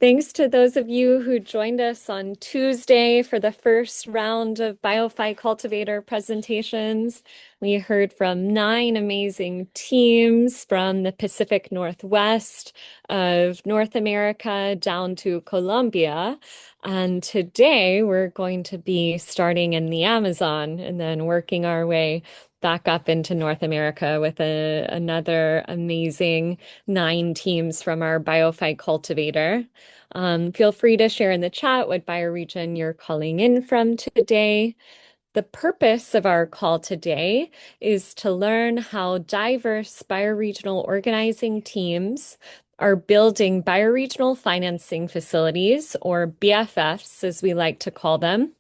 Thanks to those of you who joined us on Tuesday for the first round of BioFi Cultivator presentations. We heard from 9 amazing teams from the Pacific Northwest of North America down to Colombia. And today we're going to be starting in the Amazon and then working our way back up into North America with another amazing 9 teams from our BioFi Cultivator. Feel free to share in the chat what bioregion you're calling in from today. The purpose of our call today is to learn how diverse bioregional organizing teams are building bioregional financing facilities, or BFFs, as we like to call them,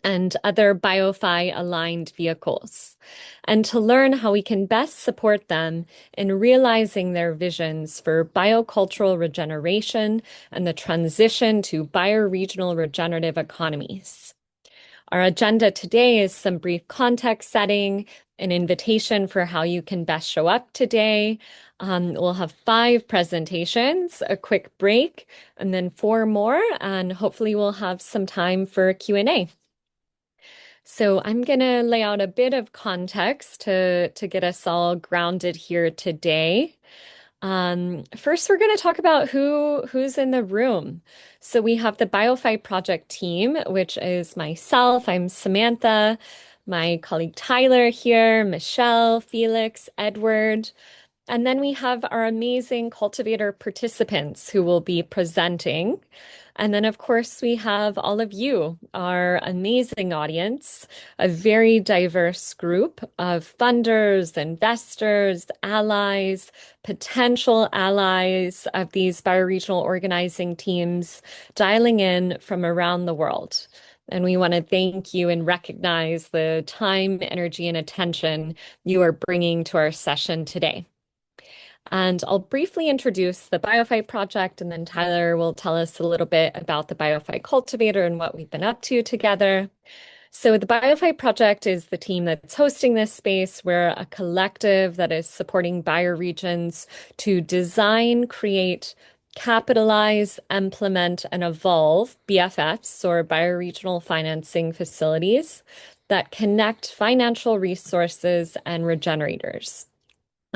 and other BioFi aligned vehicles, and to learn how we can best support them in realizing their visions for biocultural regeneration and the transition to bioregional regenerative economies. Our agenda today is some brief context setting, an invitation for how you can best show up today. We'll have 5 presentations, a quick break, and then 4 more, and hopefully we'll have some time for Q&A. So I'm going to lay out a bit of context to get us all grounded here today. First, we're going to talk about who's in the room. So we have the BioFi project team, which is myself. I'm Samantha, my colleague Tyler here, Michelle, Felix, Edward. And then we have our amazing cultivator participants who will be presenting. And then, of course, we have all of you, our amazing audience, a very diverse group of funders, investors, allies, potential allies of these bioregional organizing teams dialing in from around the world. And we want to thank you and recognize the time, energy, and attention you are bringing to our session today. And I'll briefly introduce the BioFi project, and then Tyler will tell us a little bit about the BioFi cultivator and what we've been up to together. So the BioFi project is the team that's hosting this space. We're a collective that is supporting bioregions to design, create, capitalize, implement, and evolve BFFs, or bioregional financing facilities, that connect financial resources and regenerators.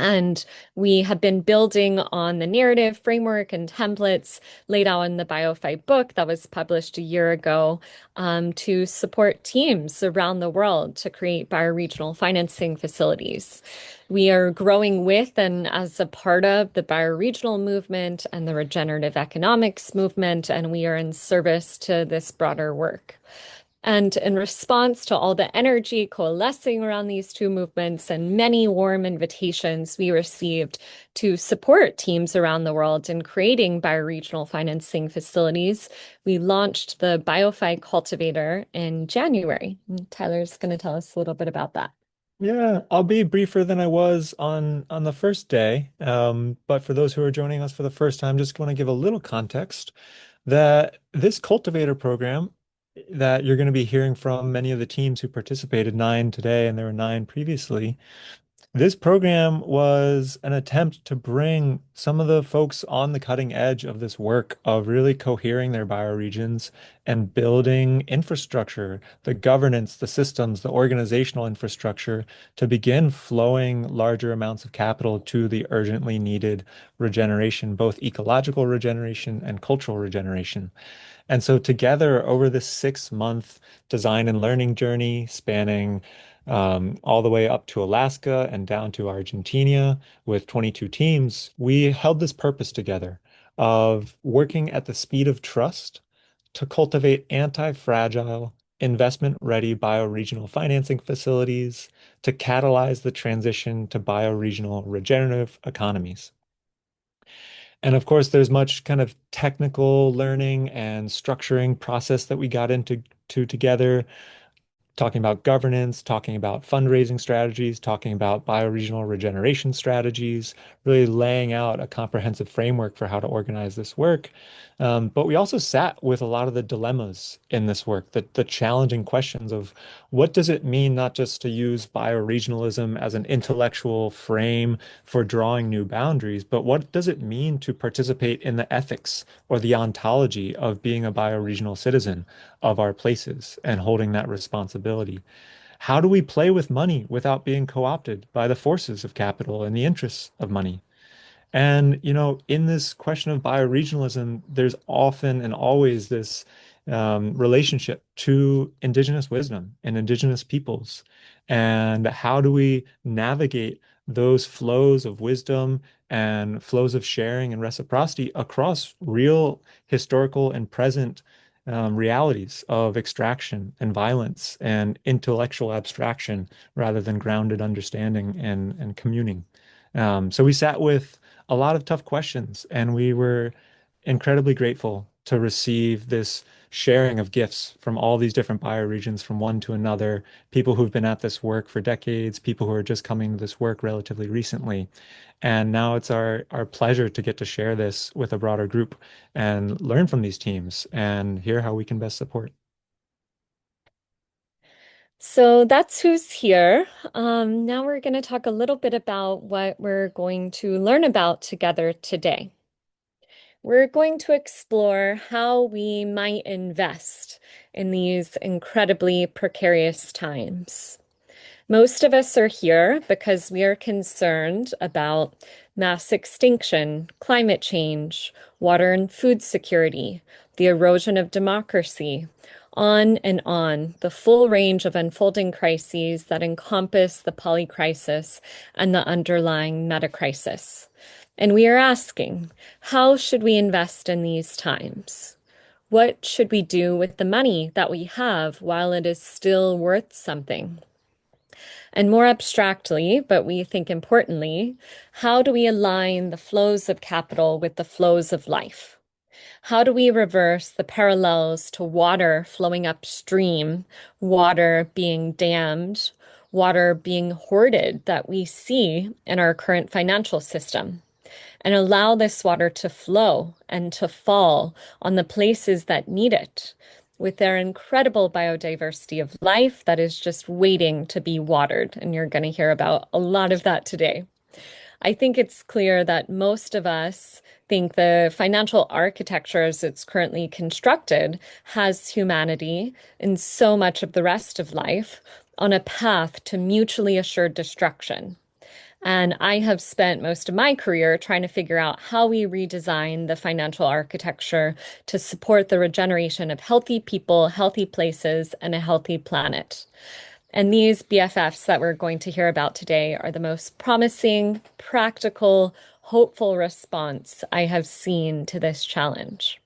And we have been building on the narrative framework and templates laid out in the BioFi book that was published a year ago, to support teams around the world to create bioregional financing facilities. We are growing with and as a part of the bioregional movement and the regenerative economics movement, and we are in service to this broader work. And in response to all the energy coalescing around these two movements and many warm invitations we received to support teams around the world in creating bioregional financing facilities, we launched the BioFi Cultivator in January. And Tyler's going to tell us a little bit about that. Yeah, I'll be briefer than I was on the first day. But for those who are joining us for the first time, just want to give a little context that this cultivator program that you're going to be hearing from many of the teams who participated, 9 today, and there were 9 previously. This program was an attempt to bring some of the folks on the cutting edge of this work of really cohering their bioregions and building infrastructure, the governance, the systems, the organizational infrastructure to begin flowing larger amounts of capital to the urgently needed regeneration, both ecological regeneration and cultural regeneration. And so together over this 6-month design and learning journey spanning all the way up to Alaska and down to Argentina with 22 teams, we held this purpose together of working at the speed of trust to cultivate anti-fragile, investment-ready bioregional financing facilities to catalyze the transition to bioregional regenerative economies. And of course, there's much kind of technical learning and structuring process that we got into together. talking about governance, talking about fundraising strategies, talking about bioregional regeneration strategies, really laying out a comprehensive framework for how to organize this work. But we also sat with a lot of the dilemmas in this work, the challenging questions of what does it mean not just to use bioregionalism as an intellectual frame for drawing new boundaries, but what does it mean to participate in the ethics or the ontology of being a bioregional citizen of our places and holding that responsibility? How do we play with money without being co-opted by the forces of capital and the interests of money? And, in this question of bioregionalism, there's often and always this relationship to indigenous wisdom and indigenous peoples. And how do we navigate those flows of wisdom and flows of sharing and reciprocity across real historical and present realities of extraction and violence and intellectual abstraction rather than grounded understanding and communing? So we sat with a lot of tough questions, and we were incredibly grateful to receive this sharing of gifts from all these different bioregions from one to another, people who've been at this work for decades, people who are just coming to this work relatively recently. And now it's our pleasure to get to share this with a broader group and learn from these teams and hear how we can best support. So that's who's here. Now we're going to talk a little bit about what we're going to learn about together today. We're going to explore how we might invest in these incredibly precarious times. Most of us are here because we are concerned about mass extinction, climate change, water and food security, the erosion of democracy, on, the full range of unfolding crises that encompass the polycrisis and the underlying metacrisis. And we are asking, how should we invest in these times? What should we do with the money that we have while it is still worth something? And more abstractly, but we think importantly, how do we align the flows of capital with the flows of life? How do we reverse the parallels to water flowing upstream, water being dammed, water being hoarded that we see in our current financial system? And allow this water to flow and to fall on the places that need it with their incredible biodiversity of life that is just waiting to be watered. And you're going to hear about a lot of that today. I think it's clear that most of us think the financial architecture as it's currently constructed has humanity and so much of the rest of life on a path to mutually assured destruction. And I have spent most of my career trying to figure out how we redesign the financial architecture to support the regeneration of healthy people, healthy places, and a healthy planet. And these BFFs that we're going to hear about today are the most promising, practical, hopeful response I have seen to this challenge.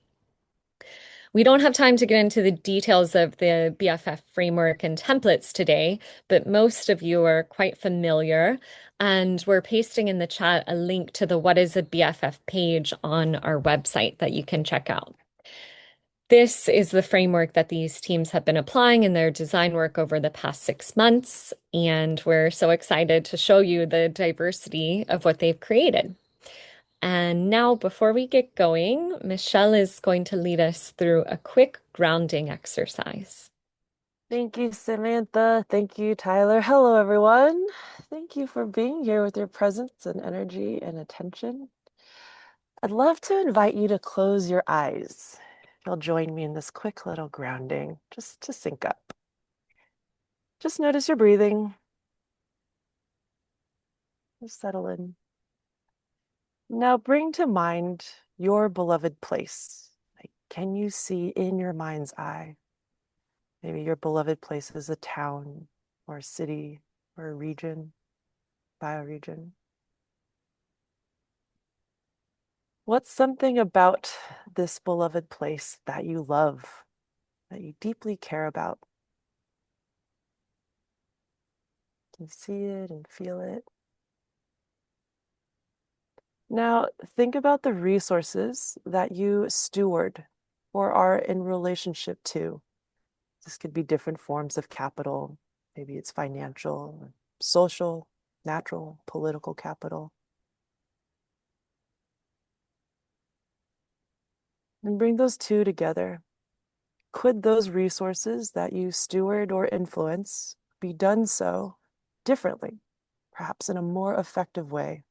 We don't have time to get into the details of the BFF framework and templates today, but most of you are quite familiar. And we're pasting in the chat a link to the What is a BFF page on our website that you can check out. This is the framework that these teams have been applying in their design work over the past 6 months, and we're so excited to show you the diversity of what they've created. And now, before we get going, Michelle is going to lead us through a quick grounding exercise. Thank you, Samantha. Thank you, Tyler. Hello, everyone. Thank you for being here with your presence and energy and attention. I'd love to invite you to close your eyes. You'll join me in this quick little grounding just to sync up. Just notice your breathing. Just settle in. Now bring to mind your beloved place. Like, can you see in your mind's eye? Maybe your beloved place is a town or a city or a region, bioregion. What's something about this beloved place that you love, that you deeply care about? You can see it and feel it. Now, think about the resources that you steward or are in relationship to. This could be different forms of capital. Maybe it's financial, social, natural, political capital. And bring those two together. Could those resources that you steward or influence be done so differently, perhaps in a more effective way,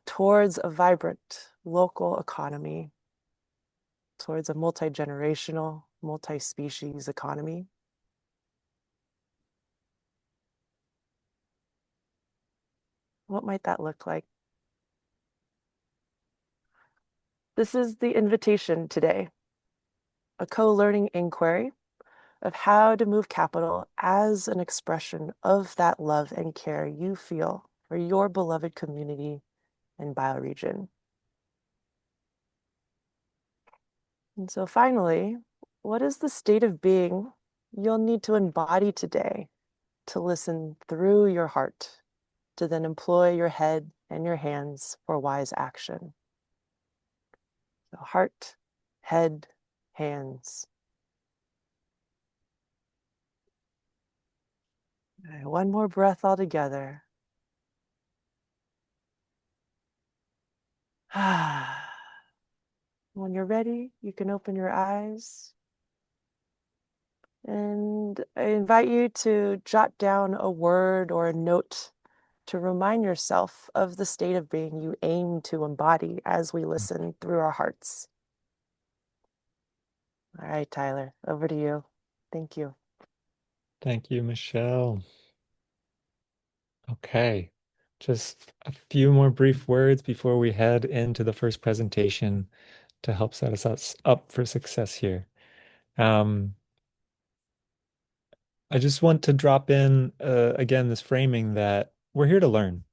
towards a vibrant local economy, towards a multi-generational, multi-species economy? What might that look like? This is the invitation today, a co-learning inquiry of how to move capital as an expression of that love and care you feel for your beloved community and bioregion. And so finally, what is the state of being you'll need to embody today to listen through your heart, to then employ your head and your hands for wise action? So heart, head, hands. Okay, one more breath all together. When you're ready, you can open your eyes. And I invite you to jot down a word or a note to remind yourself of the state of being you aim to embody as we listen through our hearts. All right, Tyler, over to you. Thank you. Thank you, Michelle. Okay, just a few more brief words before we head into the first presentation to help set us up for success here. I just want to drop in again this framing that we're here to learn,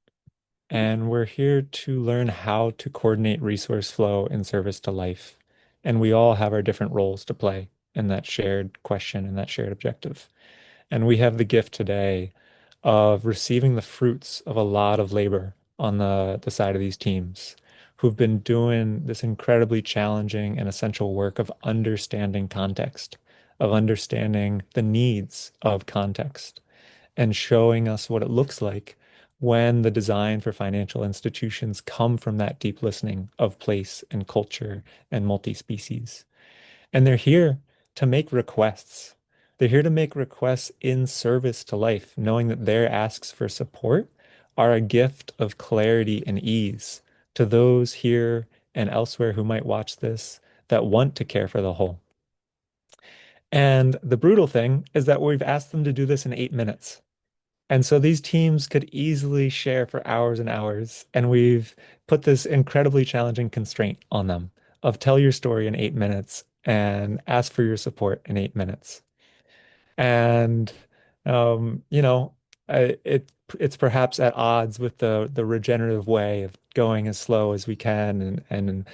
and we're here to learn how to coordinate resource flow in service to life. And we all have our different roles to play in that shared question and that shared objective. And we have the gift today of receiving the fruits of a lot of labor on the side of these teams who've been doing this incredibly challenging and essential work of understanding context, of understanding the needs of context, and showing us what it looks like when the design for financial institutions come from that deep listening of place and culture and multi-species. And they're here to make requests. They're here to make requests in service to life, knowing that their asks for support are a gift of clarity and ease to those here and elsewhere who might watch this that want to care for the whole. And the brutal thing is that we've asked them to do this in 8 minutes. And so these teams could easily share for hours and hours. And we've put this incredibly challenging constraint on them of tell your story in 8 minutes and ask for your support in 8 minutes. And you know, it's perhaps at odds with the regenerative way of going as slow as we can and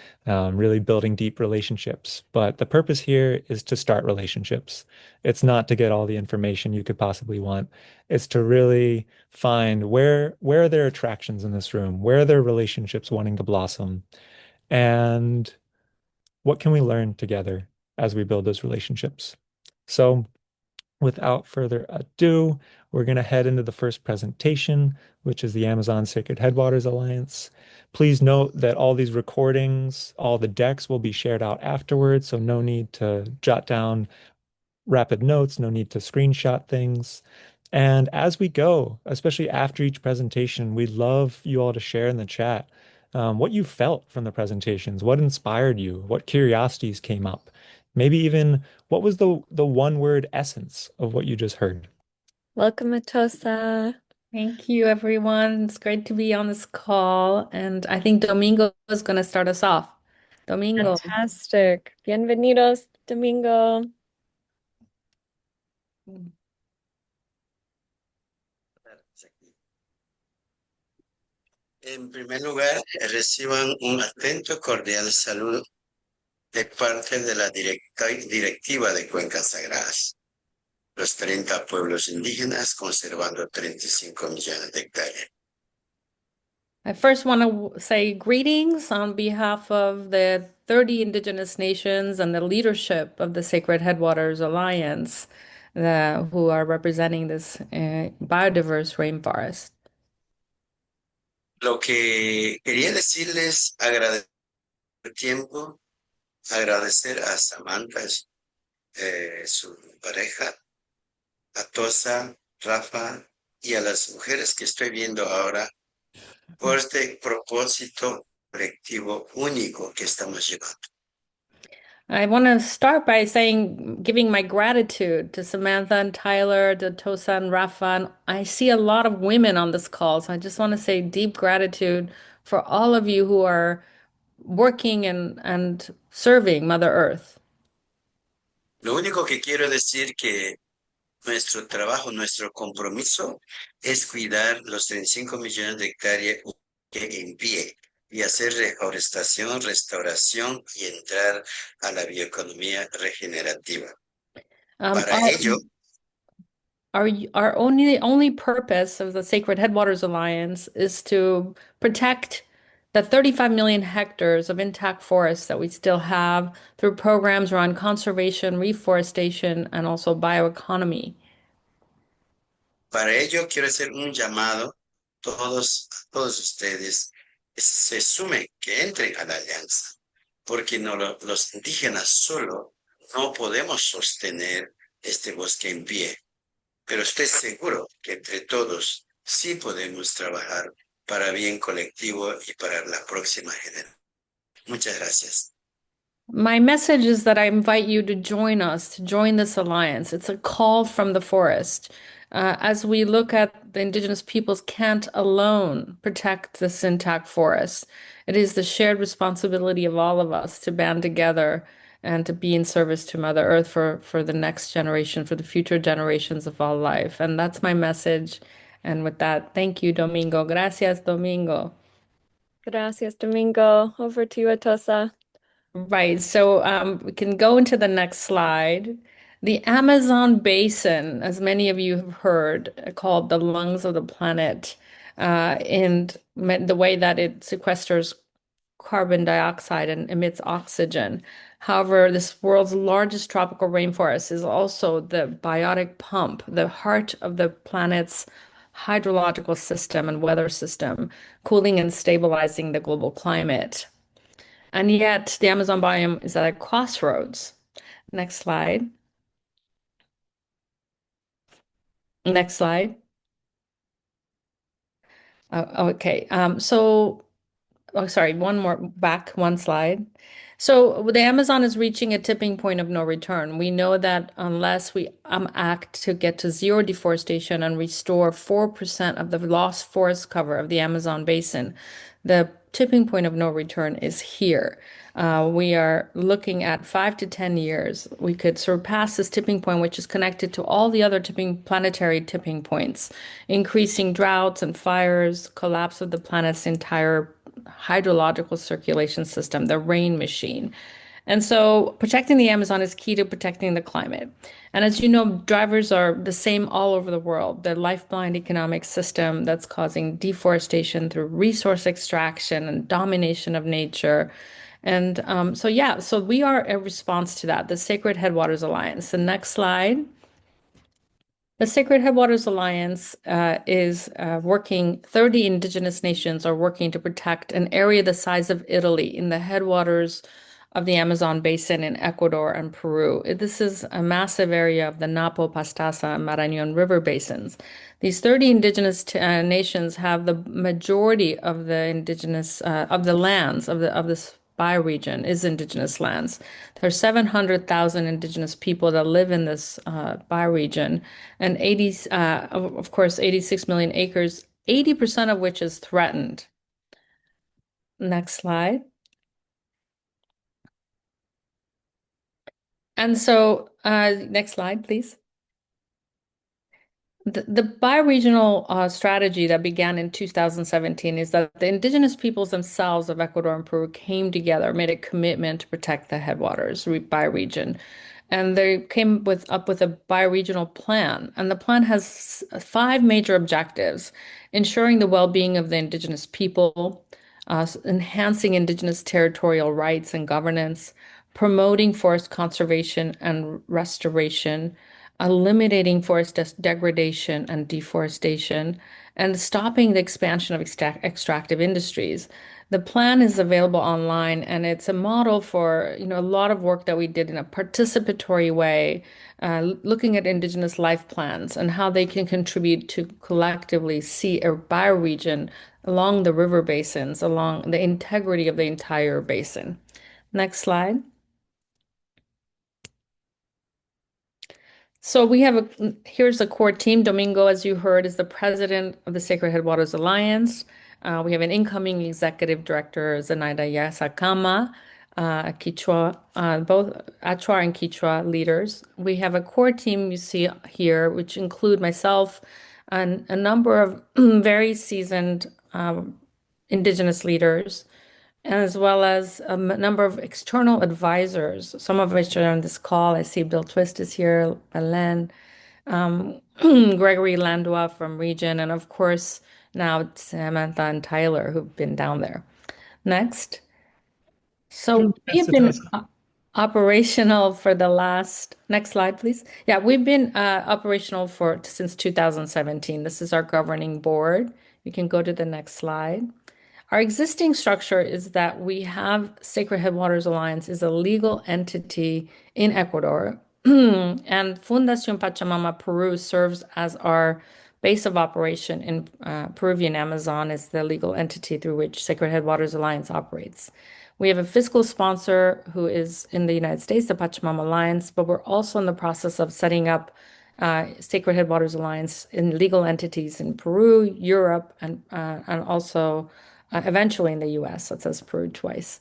really building deep relationships. But the purpose here is to start relationships. It's not to get all the information you could possibly want. It's to really find where are there attractions in this room, where are there relationships wanting to blossom, and what can we learn together as we build those relationships. So without further ado, we're going to head into the first presentation, which is the Amazon Sacred Headwaters Alliance. Please note that all these recordings, all the decks will be shared out afterwards, so no need to jot down rapid notes, no need to screenshot things. And as we go, especially after each presentation, we'd love you all to share in the chat what you felt from the presentations, what inspired you, what curiosities came up, maybe even what was the one word essence of what you just heard. Welcome, Atosa. Thank you, everyone. It's great to be on this call. And I think Domingo is going to start us off. Domingo. Fantastic. Bienvenidos, Domingo. En primer lugar, reciban un atento y cordial saludo de parte de la directiva de Cuencas Sagradas, los 30 pueblos indígenas conservando 35 millones de hectáreas. I first want to say greetings on behalf of the 30 indigenous nations and the leadership of the Sacred Headwaters Alliance, who are representing this biodiverse rainforest. Lo que quería decirles, agradecer el tiempo, agradecer a Samantha, su pareja, a Tosa, Rafa y a las mujeres que estoy viendo ahora por este propósito colectivo único que estamos llevando. I want to start by saying, giving my gratitude to Samantha and Tyler, to Tosa and Rafa. And I see a lot of women on this call, so I just want to say deep gratitude for all of you who are working and serving Mother Earth. Lo único que quiero decir que nuestro trabajo, nuestro compromiso es cuidar los 35 millones de hectáreas que en pie y hacer reforestación, restauración y entrar a la bioeconomía regenerativa. Para ello, Our only purpose of the Sacred Headwaters Alliance is to protect the 35 million hectares of intact forests that we still have through programs around conservation, reforestation, and also bioeconomy. para ello quiero hacer un llamado a todos ustedes que se sumen, que entren a la alianza, porque los indígenas solo no podemos sostener este bosque en pie. Pero estoy seguro que entre todos sí podemos trabajar para bien colectivo y para la próxima generación. Muchas gracias. My message is that I invite you to join us, to join this alliance. It's a call from the forest. As we look at the indigenous peoples can't alone protect this intact forest. It is the shared responsibility of all of us to band together and to be in service to Mother Earth for the next generation, for the future generations of all life. And that's my message. And with that, thank you, Domingo. Gracias, Domingo. Gracias, Domingo. Over to you, Atosa. Right. So we can go into the next slide. The Amazon basin, as many of you have heard, called the lungs of the planet, and the way that it sequesters carbon dioxide and emits oxygen. However, this world's largest tropical rainforest is also the biotic pump, the heart of the planet's hydrological system and weather system, cooling and stabilizing the global climate. And yet, the Amazon biome is at a crossroads. Next slide. Next slide. Okay. Sorry, one slide. So the Amazon is reaching a tipping point of no return. We know that unless we act to get to zero deforestation and restore 4% of the lost forest cover of the Amazon basin, the tipping point of no return is here. We are looking at 5 to 10 years. We could surpass this tipping point, which is connected to all the other planetary tipping points, increasing droughts and fires, collapse of the planet's entire hydrological circulation system, the rain machine. And so protecting the Amazon is key to protecting the climate. And as you know, drivers are the same all over the world. The lifeline economic system that's causing deforestation through resource extraction and domination of nature. And so we are a response to that, the Sacred Headwaters Alliance. The next slide. The Sacred Headwaters Alliance is working, 30 indigenous nations are working to protect an area the size of Italy in the headwaters of the Amazon basin in Ecuador and Peru. This is a massive area of the Napo, Pastaza, and Marañón river basins. These 30 indigenous nations have the majority of the indigenous of the lands of this bioregion is indigenous lands. There are 700,000 indigenous people that live in this bioregion, and of course, 86 million acres, 80% of which is threatened. Next slide. And so, next slide, please. The bioregional strategy that began in 2017 is that the indigenous peoples themselves of Ecuador and Peru came together, made a commitment to protect the headwaters bioregion. And they came up with a bioregional plan. And the plan has 5 major objectives: ensuring the well-being of the indigenous people, enhancing indigenous territorial rights and governance, promoting forest conservation and restoration, eliminating forest degradation and deforestation, and stopping the expansion of extractive industries. The plan is available online, and it's a model for, a lot of work that we did in a participatory way, looking at indigenous life plans and how they can contribute to collectively see a bioregion along the river basins, along the integrity of the entire basin. Next slide. So here's the core team. Domingo, as you heard, is the president of the Sacred Headwaters Alliance. We have an incoming executive director, Zenaida Yasakama, Quechua, both Achua and Quechua leaders. We have a core team you see here, which include myself and a number of very seasoned indigenous leaders, as well as a number of external advisors, some of which are on this call. I see Bill Twist is here, Belen, Gregory Landua from Region, and of course, now Samantha and Tyler, who've been down there. Next. So we have been operational for the last, next slide, please. Yeah, we've been operational since 2017. This is our governing board. You can go to the next slide. Our existing structure is that we have Sacred Headwaters Alliance is a legal entity in Ecuador, and Fundación Pachamama Peru serves as our base of operation in Peruvian Amazon, is the legal entity through which Sacred Headwaters Alliance operates. We have a fiscal sponsor who is in the United States, the Pachamama Alliance, but we're also in the process of setting up Sacred Headwaters Alliance in legal entities in Peru, Europe, and also eventually in the US. It says Peru twice.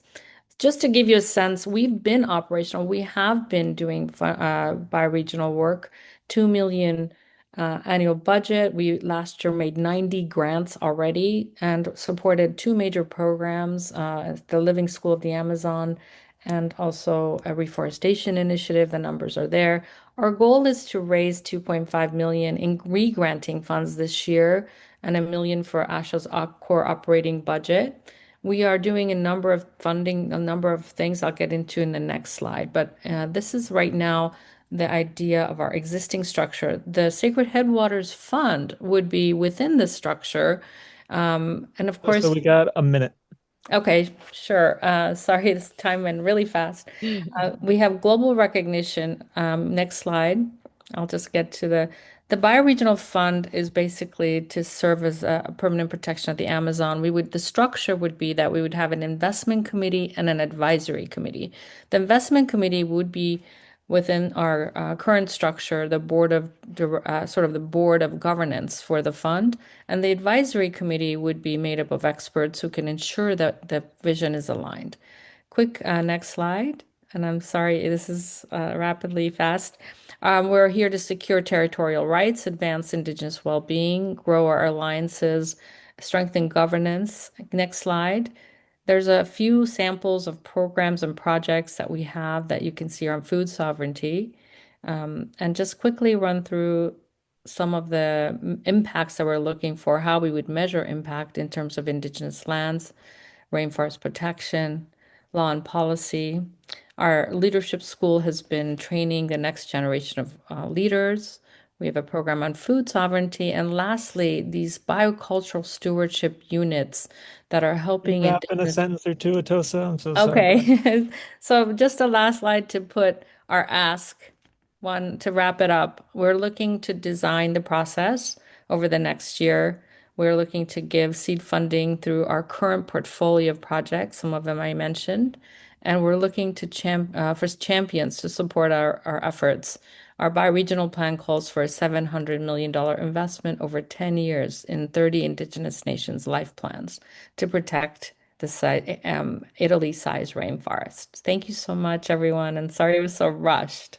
Just to give you a sense, we've been operational. We have been doing bioregional work, 2 million annual budget. We last year made 90 grants already and supported two major programs, the Living School of the Amazon and also a reforestation initiative. The numbers are there. Our goal is to raise 2.5 million in re-granting funds this year and 1 million for ASHA's core operating budget. We are doing a number of things I'll get into in the next slide, but this is right now the idea of our existing structure. The Sacred Headwaters Fund would be within this structure. And of course, So we got a minute. Okay, sure. Sorry, this time went really fast. We have global recognition. Next slide. I'll just get to the Bioregional Fund is basically to serve as a permanent protection of the Amazon. The structure would be that we would have an investment committee and an advisory committee. The investment committee would be within our current structure, the board of the board of governance for the fund, and the advisory committee would be made up of experts who can ensure that the vision is aligned. Quick next slide. And I'm sorry, this is rapidly fast. We're here to secure territorial rights, advance indigenous well-being, grow our alliances, strengthen governance. Next slide. There's a few samples of programs and projects that we have that you can see on food sovereignty. And just quickly run through some of the impacts that we're looking for, how we would measure impact in terms of indigenous lands, rainforest protection, law and policy. Our leadership school has been training the next generation of leaders. We have a program on food sovereignty. And lastly, these biocultural stewardship units that are helping Wrap in a sentence or two, Atosa. I'm so sorry. Okay. So just a last slide to put our ask, one to wrap it up. We're looking to design the process over the next year. We're looking to give seed funding through our current portfolio of projects, some of them I mentioned, and we're looking to for champions to support our efforts. Our bioregional plan calls for a $700 million investment over 10 years in 30 indigenous nations' life plans to protect the Italy-sized rainforest. Thank you so much, everyone, and sorry it was so rushed.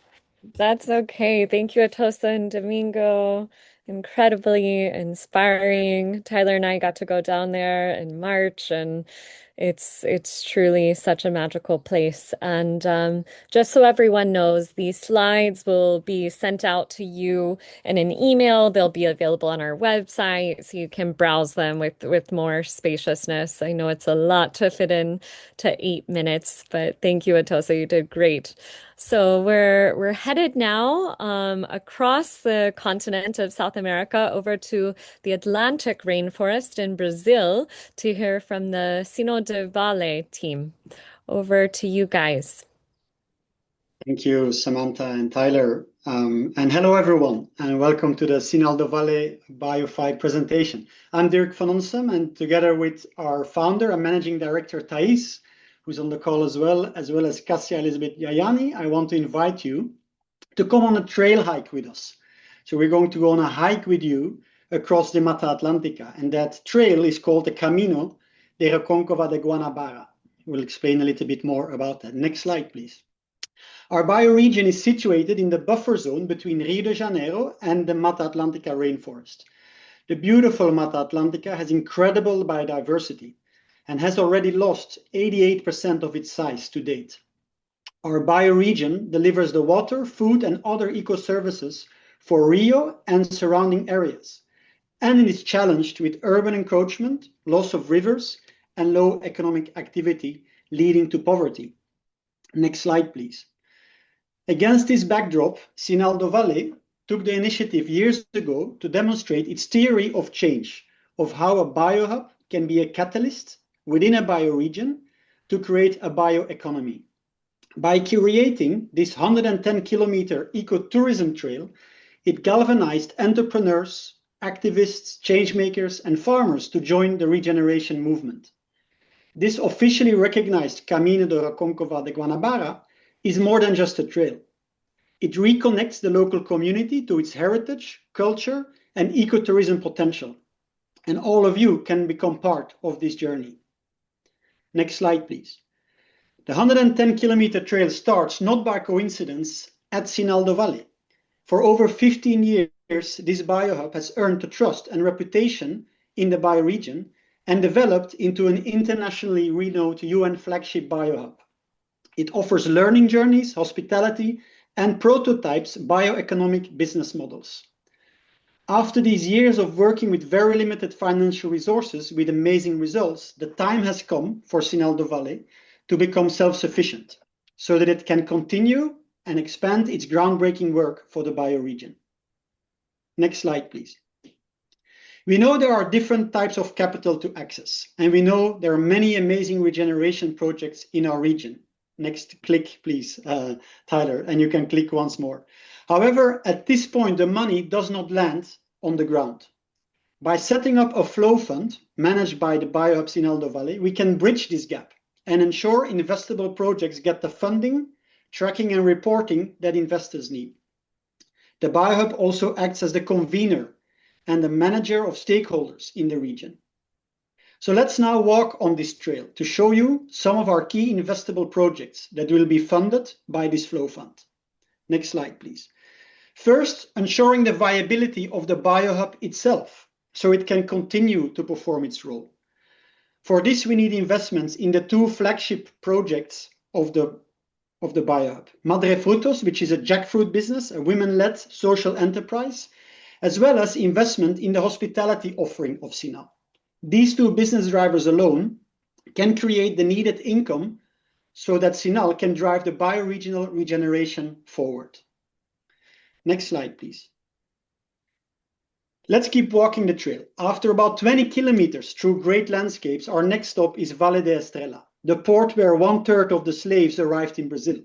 That's okay. Thank you, Atosa and Domingo. Incredibly inspiring. Tyler and I got to go down there in March, and It's truly such a magical place. And just so everyone knows, these slides will be sent out to you in an email. They'll be available on our website, so you can browse them with more spaciousness. I know it's a lot to fit in to 8 minutes, but thank you, Atosa. You did great. So we're headed now across the continent of South America over to the Atlantic rainforest in Brazil to hear from the Sinol de Vale team. Over to you guys. Thank you, Samantha and Tyler. And hello, everyone, and welcome to the Sinol de Vale BioFi presentation. I'm Dirk van Onsem, and together with our founder and managing director, Thais, who's on the call as well as Cassia Elizabeth Yayani, I want to invite you to come on a trail hike with us. So we're going to go on a hike with you across the Mata Atlántica, and that trail is called the Camino de Recóncava de Guanabara. We'll explain a little bit more about that. Next slide, please. Our bioregion is situated in the buffer zone between Rio de Janeiro and the Mata Atlántica rainforest. The beautiful Mata Atlántica has incredible biodiversity and has already lost 88% of its size to date. Our bioregion delivers the water, food, and other eco-services for Rio and surrounding areas, and it is challenged with urban encroachment, loss of rivers, and low economic activity leading to poverty. Next slide, please. Against this backdrop, Sinol de Vale took the initiative years ago to demonstrate its theory of change, of how a biohub can be a catalyst within a bioregion to create a bioeconomy. By creating this 110-kilometer ecotourism trail, it galvanized entrepreneurs, activists, changemakers, and farmers to join the regeneration movement. This officially recognized Camino de Recóncava de Guanabara is more than just a trail. It reconnects the local community to its heritage, culture, and ecotourism potential. And all of you can become part of this journey. Next slide, please. The 110-kilometer trail starts not by coincidence at Sinol de Vale. For over 15 years, this biohub has earned the trust and reputation in the bioregion and developed into an internationally renowned UN flagship biohub. It offers learning journeys, hospitality, and prototypes bioeconomic business models. After these years of working with very limited financial resources with amazing results, the time has come for Sinol de Vale to become self-sufficient so that it can continue and expand its groundbreaking work for the bioregion. Next slide, please. We know there are different types of capital to access, and we know there are many amazing regeneration projects in our region. Next click, please, Tyler, and you can click once more. However, at this point, the money does not land on the ground. By setting up a flow fund managed by the biohub Sinol de Vale, we can bridge this gap and ensure investable projects get the funding, tracking, and reporting that investors need. The biohub also acts as the convener and the manager of stakeholders in the region. So let's now walk on this trail to show you some of our key investable projects that will be funded by this flow fund. Next slide, please. First, ensuring the viability of the biohub itself so it can continue to perform its role. For this, we need investments in the two flagship projects of the biohub. Madre Frutos, which is a jackfruit business, a women-led social enterprise, as well as investment in the hospitality offering of Sinol. These two business drivers alone can create the needed income so that Sinol can drive the bioregional regeneration forward. Next slide, please. Let's keep walking the trail. After about 20 kilometers through great landscapes, our next stop is Vale de Estrela, the port where 1/3 of the slaves arrived in Brazil.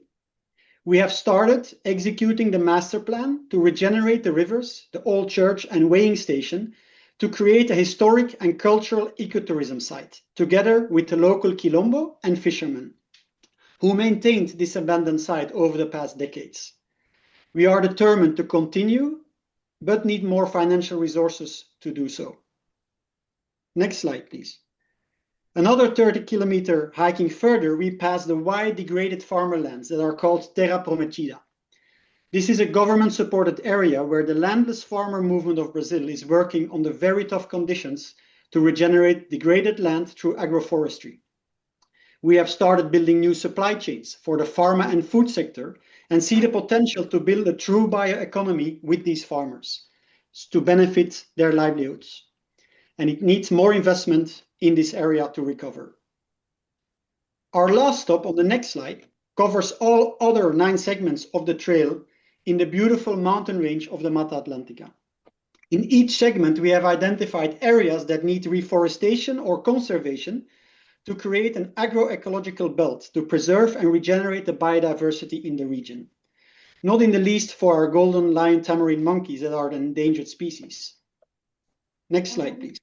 We have started executing the master plan to regenerate the rivers, the old church and weighing station to create a historic and cultural ecotourism site, together with the local Quilombo and fishermen, who maintained this abandoned site over the past decades. We are determined to continue, but need more financial resources to do so. Next slide, please. Another 30-kilometer hiking further, we pass the wide degraded farmer lands that are called Terra Prometida. This is a government-supported area where the landless farmer movement of Brazil is working under very tough conditions to regenerate degraded land through agroforestry. we have started building new supply chains for the pharma and food sector and see the potential to build a true bioeconomy with these farmers to benefit their livelihoods. And it needs more investment in this area to recover. Our last stop on the next slide covers all other 9 segments of the trail in the beautiful mountain range of the Mata Atlántica. In each segment, we have identified areas that need reforestation or conservation to create an agroecological belt to preserve and regenerate the biodiversity in the region. Not in the least for our golden lion tamarin monkeys that are an endangered species. Next slide, please.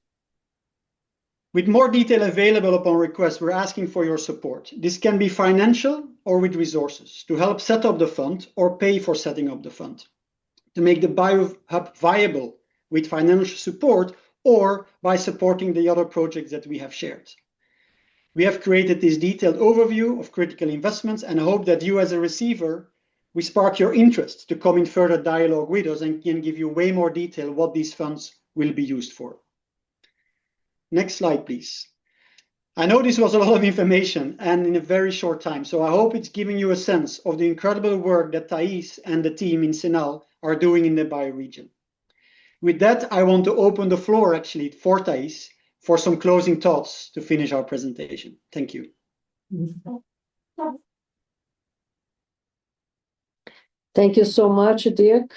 With more detail available upon request, we're asking for your support. This can be financial or with resources to help set up the fund or pay for setting up the fund, to make the BioHub viable with financial support or by supporting the other projects that we have shared. We have created this detailed overview of critical investments and hope that you as a receiver, we spark your interest to come in further dialogue with us and can give you way more detail what these funds will be used for. Next slide, please. I know this was a lot of information and in a very short time, so I hope it's giving you a sense of the incredible work that Thais and the team in Sinol are doing in the bioregion. With that, I want to open the floor actually for Thais for some closing thoughts to finish our presentation. Thank you. Thank you so much, Dirk.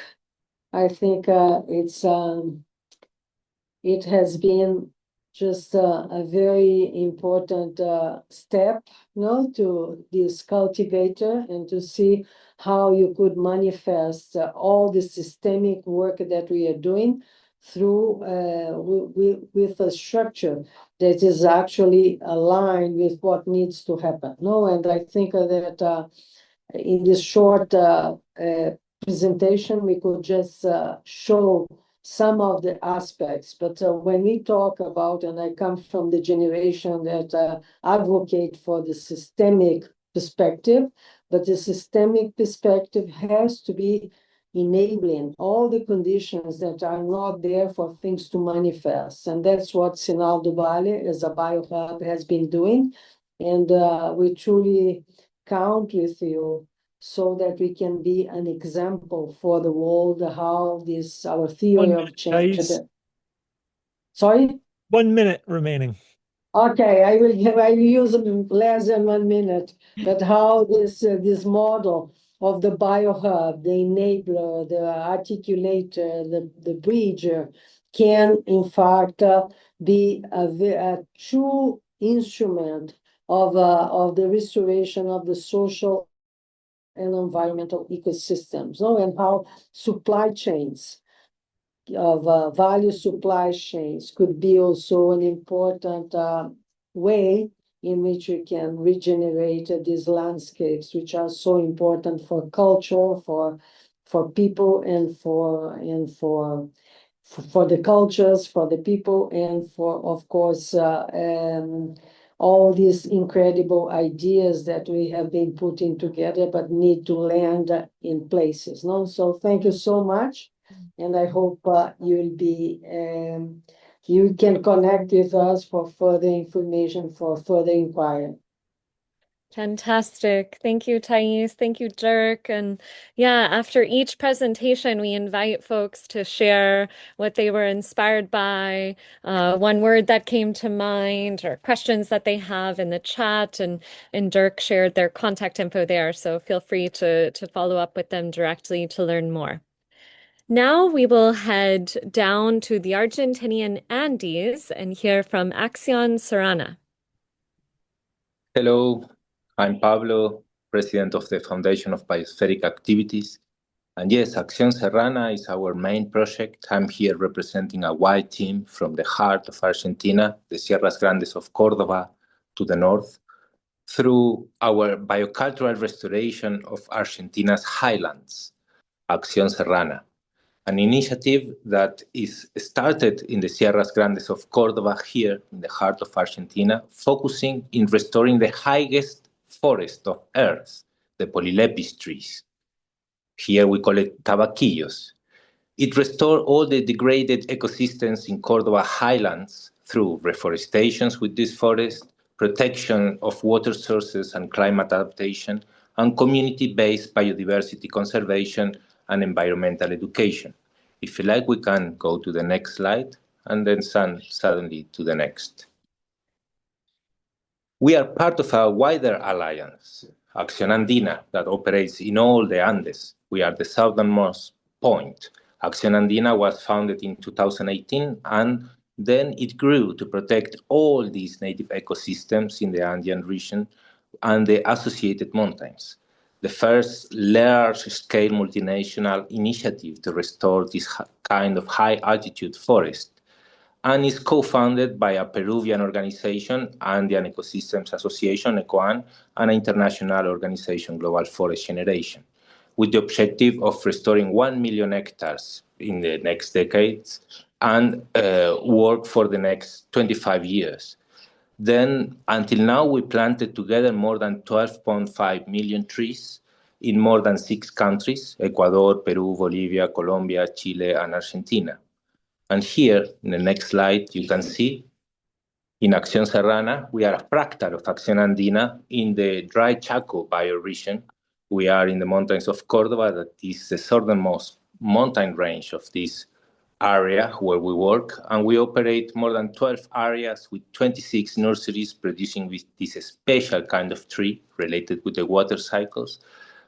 I think it has been just a very important step, to this cultivator and to see how you could manifest all the systemic work that we are doing through with a structure that is actually aligned with what needs to happen. And I think that in this short presentation, we could just show some of the aspects. But when we talk about, and I come from the generation that advocate for the systemic perspective, but the systemic perspective has to be enabling all the conditions that are not there for things to manifest. And that's what Sinal do Vale as a BioHub has been doing. And we truly count with you so that we can be an example for the world, how this, our theory of change. Sorry? 1 minute remaining. Okay, I will use less than 1 minute, but how this model of the BioHub, the enabler, the articulator, the bridger, can in fact be a true instrument of the restoration of the social and environmental ecosystems, and how supply chains of value supply chains could be also an important way in which we can regenerate these landscapes, which are so important for culture, for people, and for the cultures, for the people, and for, of course, all these incredible ideas that we have been putting together but need to land in places. So thank you so much, and I hope you can connect with us for further information, for further inquiry. Fantastic. Thank you, Thais. Thank you, Dirk. And yeah, after each presentation, we invite folks to share what they were inspired by, one word that came to mind, or questions that they have in the chat. And Dirk shared their contact info there, so feel free to follow up with them directly to learn more. Now we will head down to the Argentinian Andes and hear from Acción Serrana. Hello, I'm Pablo, president of the Foundation of Biospheric Activities. And yes, Acción Serrana is our main project. I'm here representing a wide team from the heart of Argentina, the Sierras Grandes of Córdoba to the north, through our biocultural restoration of Argentina's highlands, Acción Serrana, an initiative that is started in the Sierras Grandes of Córdoba here in the heart of Argentina, focusing in restoring the highest forest of Earth, the polylepis trees. Here we call it tabaquillos. It restored all the degraded ecosystems in Córdoba highlands through reforestations with this forest, protection of water sources and climate adaptation, and community-based biodiversity conservation and environmental education. If you like, we can go to the next slide and then suddenly to the next. We are part of a wider alliance, Acción Andina, that operates in all the Andes. We are the southernmost point. Acción Andina was founded in 2018, and then it grew to protect all these native ecosystems in the Andean region and the associated mountains. The first large-scale multinational initiative to restore this kind of high-altitude forest, and is co-founded by a Peruvian organization, Andean Ecosystems Association, ECOAN, and an international organization, Global Forest Generation, with the objective of restoring 1 million hectares in the next decades and work for the next 25 years. Then, until now, we planted together more than 12.5 million trees in more than 6 countries, Ecuador, Peru, Bolivia, Colombia, Chile, and Argentina. And here, in the next slide, you can see in Acción Serrana, we are a fractal of Acción Andina in the dry Chaco bioregion. We are in the mountains of Córdoba, that is the southernmost mountain range of this area where we work, and we operate more than 12 areas with 26 nurseries producing with this special kind of tree related with the water cycles.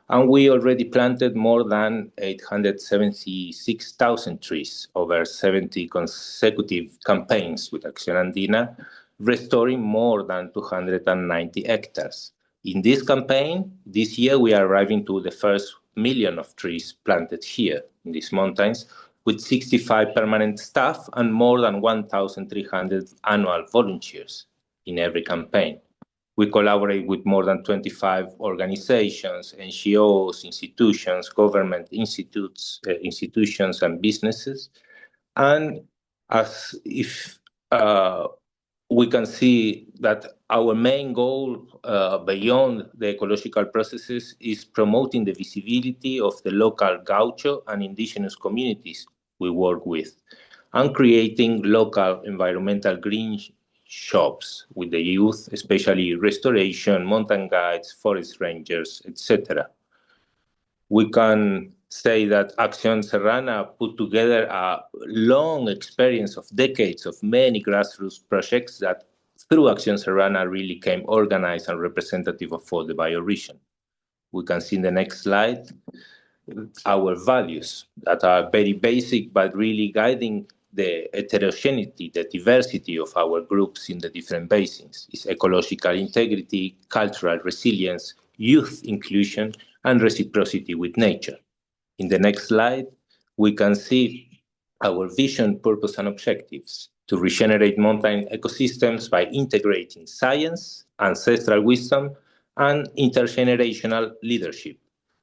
And we already planted more than 876,000 trees over 70 consecutive campaigns with Acción Andina, restoring more than 290 hectares. In this campaign, this year, we are arriving to the first million of trees planted here in these mountains, with 65 permanent staff and more than 1,300 annual volunteers in every campaign. We collaborate with more than 25 organizations, NGOs, institutions, government institutions, and businesses. And as if we can see that our main goal beyond the ecological processes is promoting the visibility of the local gaucho and indigenous communities we work with, and creating local environmental green shops with the youth, especially restoration, mountain guides, forest rangers, etc. We can say that Acción Serrana put together a long experience of decades of many grassroots projects that through Acción Serrana really came organized and representative of all the bioregion. We can see in the next slide our values that are very basic but really guiding the heterogeneity, the diversity of our groups in the different basins. Is ecological integrity, cultural resilience, youth inclusion, and reciprocity with nature. In the next slide, we can see our vision, purpose, and objectives to regenerate mountain ecosystems by integrating science, ancestral wisdom, and intergenerational leadership,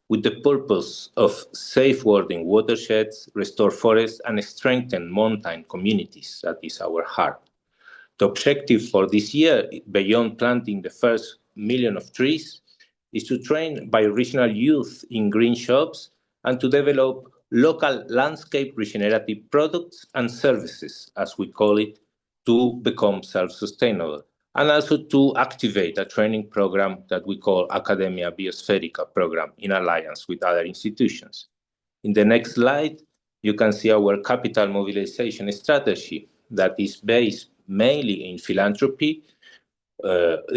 with the purpose of safeguarding watersheds, restore forests, and strengthen mountain communities. That is our heart. The objective for this year, beyond planting the first million of trees, is to train bioregional youth in green shops and to develop local landscape regenerative products and services, as we call it, to become self-sustainable, and also to activate a training program that we call Academia Biosferica program in alliance with other institutions. In the next slide, you can see our capital mobilization strategy that is based mainly in philanthropy,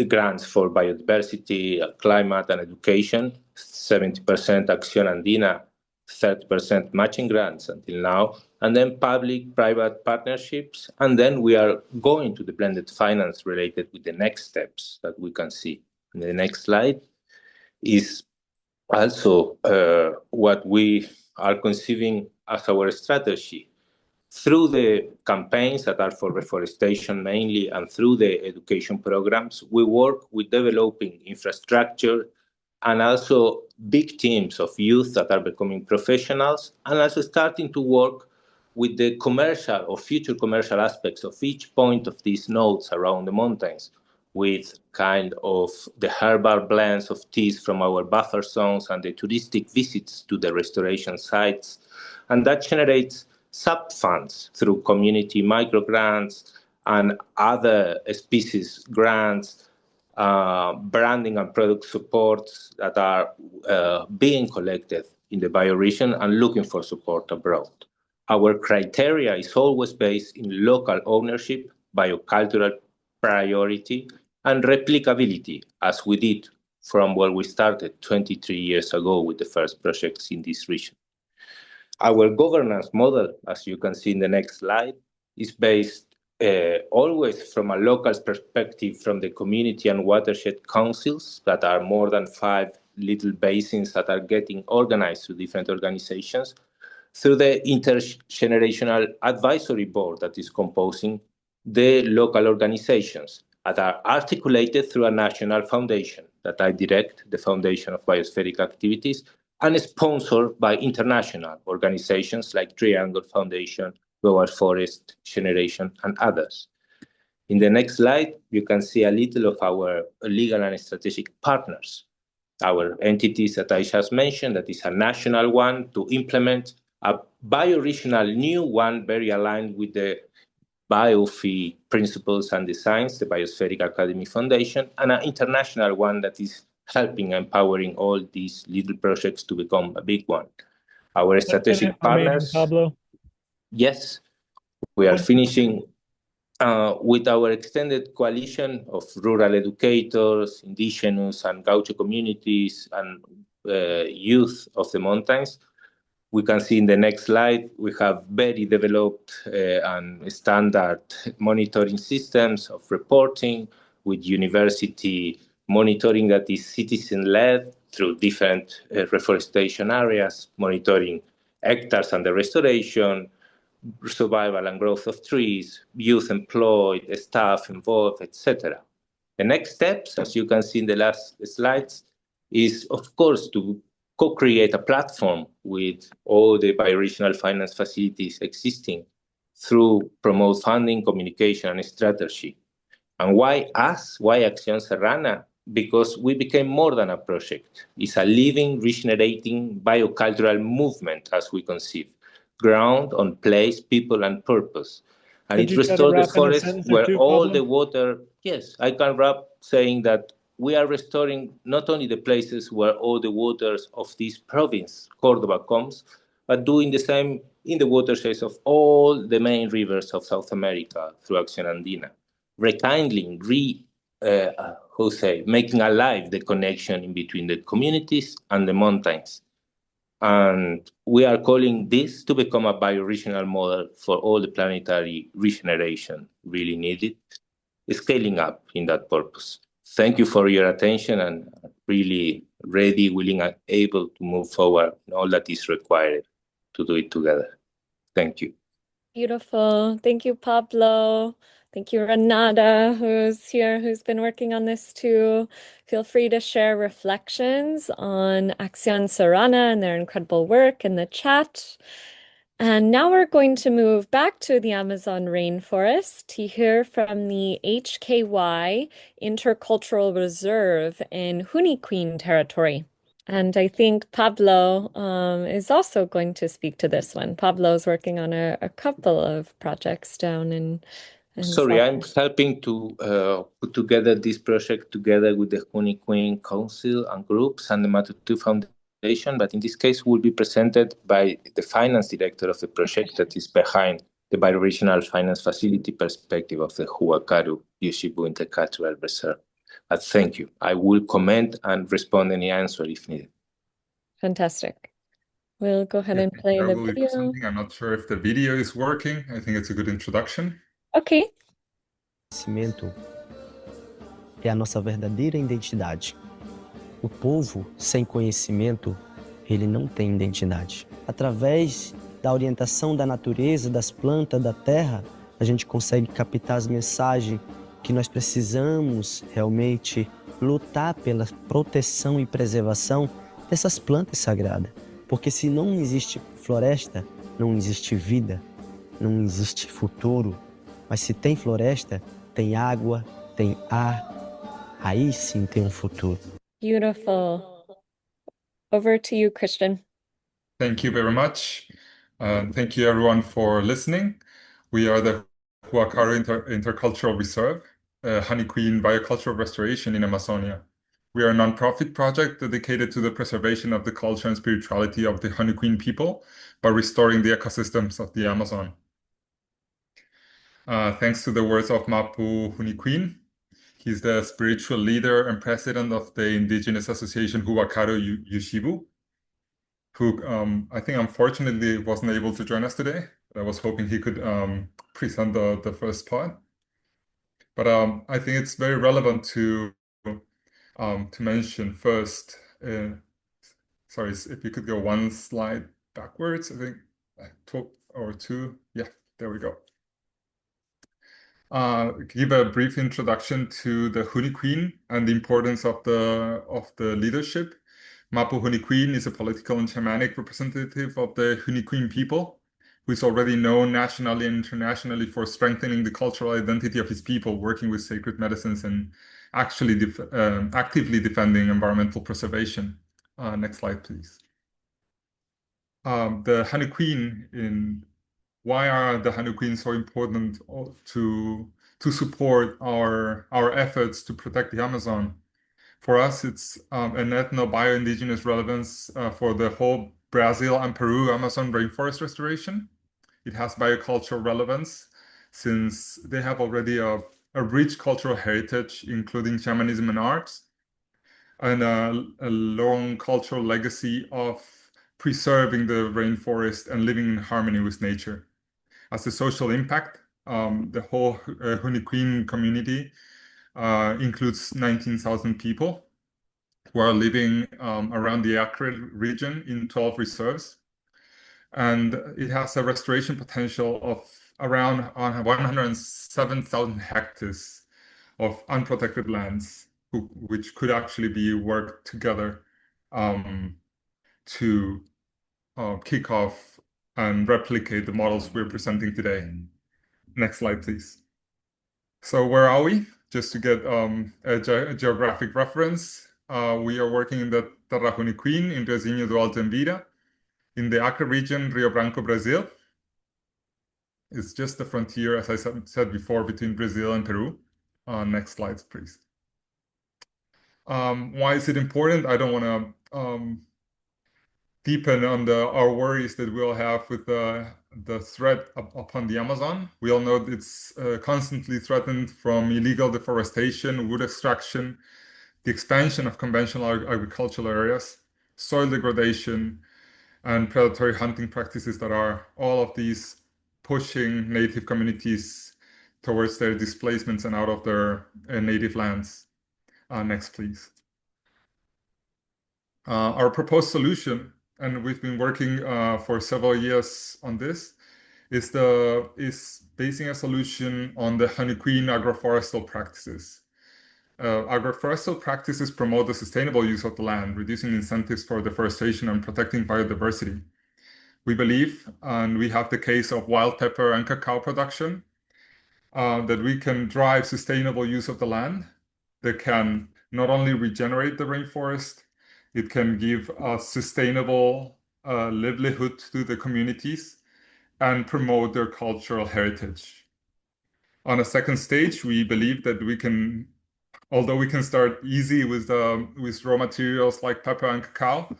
grants for biodiversity, climate, and education, 70% Acción Andina, 30% matching grants until now, and then public-private partnerships, and then we are going to the blended finance related with the next steps that we can see. In the next slide is also what we are conceiving as our strategy. Through the campaigns that are for reforestation mainly and through the education programs, we work with developing infrastructure and also big teams of youth that are becoming professionals, and also starting to work with the commercial or future commercial aspects of each point of these nodes around the mountains, with kind of the herbal blends of teas from our buffer zones and the touristic visits to the restoration sites. And that generates sub-funds through community microgrants and other species grants branding and product supports that are being collected in the bioregion and looking for support abroad. Our criteria is always based in local ownership, biocultural priority, and replicability, as we did from where we started 23 years ago with the first projects in this region. Our governance model, as you can see in the next slide, is based always from a local perspective from the community and watershed councils that are more than 5 little basins that are getting organized to different organizations, through the intergenerational advisory board that is composing the local organizations that are articulated through a national foundation that I direct, the Foundation of Biospheric Activities, and sponsored by international organizations like Triangle Foundation, Global Forest Generation, and others. In the next slide, you can see a little of our legal and strategic partners. Our entities that I just mentioned, that is a national one to implement a bioregional new one, very aligned with the BioFi principles and designs, the Biospheric Academy Foundation, and an international one that is helping and empowering all these little projects to become a big one. Our strategic partners. Pablo? Yes, we are finishing with our extended coalition of rural educators, indigenous and gaucho communities, and youth of the mountains. We can see in the next slide, we have very developed and standard monitoring systems of reporting with university monitoring that is citizen-led through different reforestation areas, monitoring hectares under restoration, survival and growth of trees, youth employed, staff involved, etc. The next steps, as you can see in the last slides, is of course to co-create a platform with all the bioregional finance facilities existing through promote funding, communication, and strategy. And why us? Why Acción Serrana? Because we became more than a project. It's a living, regenerating biocultural movement as we conceive, ground on place, people, and purpose. And it restores the forest where all the water, yes, I can wrap saying that we are restoring not only the places where all the waters of this province, Córdoba, comes, but doing the same in the watersheds of all the main rivers of South America through Acción Andina, rekindling, making alive the connection in between the communities and the mountains. And we are calling this to become a bioregional model for all the planetary regeneration really needed, scaling up in that purpose. Thank you for your attention, and really ready, willing, and able to move forward in all that is required to do it together. Thank you. Beautiful. Thank you, Pablo. Thank you, Renata, who's here, who's been working on this too. Feel free to share reflections on Acción Serrana and their incredible work in the chat. And now we're going to move back to the Amazon rainforest to hear from the HKY Intercultural Reserve in Juniquin territory. And I think Pablo is also going to speak to this one. Pablo's working on a couple of projects down in Sorry, I'm helping to put together this project together with the Juniquin Council and groups and the Matutu Foundation, but in this case will be presented by the finance director of the project that is behind the bioregional finance facility perspective of the Huacaru Yushibu Intercultural Reserve. But thank you. I will comment and respond any answer if needed. Fantastic. We'll go ahead and play the video. I'm not sure if the video is working. I think it's a good introduction. Ok. Conhecimento é a nossa verdadeira identidade. O povo sem conhecimento, ele não tem identidade. Através da orientação da natureza, das plantas, da terra, a gente consegue captar as mensagens que nós precisamos realmente lutar pela proteção e preservação dessas plantas sagradas. Porque se não existe floresta, não existe vida, não existe futuro. Mas se tem floresta, tem água, tem ar, aí sim tem futuro. Beautiful. Over to you, Christian. Thank you very much. Thank you everyone for listening. We are the Huacaru Intercultural Reserve. honey queen biocultural restoration in Amazonia. We are a nonprofit project dedicated to the preservation of the culture and spirituality of the honey queen people by restoring the ecosystems of the Amazon. Thanks to the words of Mapu Honey Queen, he's the spiritual leader and president of the Indigenous Association Huacaro Yushibu, who I think unfortunately wasn't able to join us today. I was hoping he could present the first part. But I think it's very relevant to mention first. Sorry, if you could go one slide backwards, I think 12 or 2. Yeah, there we go. Give a brief introduction to the Honey Queen and the importance of the leadership. Mapu Honey Queen is a political and shamanic representative of the Honey Queen people, who is already known nationally and internationally for strengthening the cultural identity of his people, working with sacred medicines and actually actively defending environmental preservation. Next slide, please. The Honey Queen why are the Honey Queen so important to support our efforts to protect the Amazon? For us, it's an ethno-bio-indigenous relevance for the whole Brazil and Peru Amazon rainforest restoration. It has biocultural relevance since they have already a rich cultural heritage, including shamanism and arts, and a long cultural legacy of preserving the rainforest and living in harmony with nature. As a social impact, the whole Honey Queen community includes 19,000 people who are living around the Acre region in 12 reserves. And it has a restoration potential of around 107,000 hectares of unprotected lands, which could actually be worked together to kick off and replicate the models we're presenting today. Next slide, please. So where are we? Just to get a geographic reference, we are working in the Terra Honey Queen in Riozinho do Alto Envira, in the Acre region, Rio Branco, Brazil. It's just the frontier, as I said before, between Brazil and Peru. Next slides, please. Why is it important? I don't want to deepen on our worries that we'll have with the threat upon the Amazon. We all know it's constantly threatened from illegal deforestation, wood extraction, the expansion of conventional agricultural areas, soil degradation, and predatory hunting practices that are all of these pushing native communities towards their displacements and out of their native lands. Next, please. Our proposed solution, and we've been working for several years on this, is basing a solution on the Honey Queen agroforestal practices. Agroforestal practices promote the sustainable use of the land, reducing incentives for deforestation and protecting biodiversity. We believe, and we have the case of wild pepper and cacao production, that we can drive sustainable use of the land that can not only regenerate the rainforest, it can give a sustainable livelihood to the communities and promote their cultural heritage. On a second stage, we believe that we can, although we can start easy with raw materials like pepper and cacao,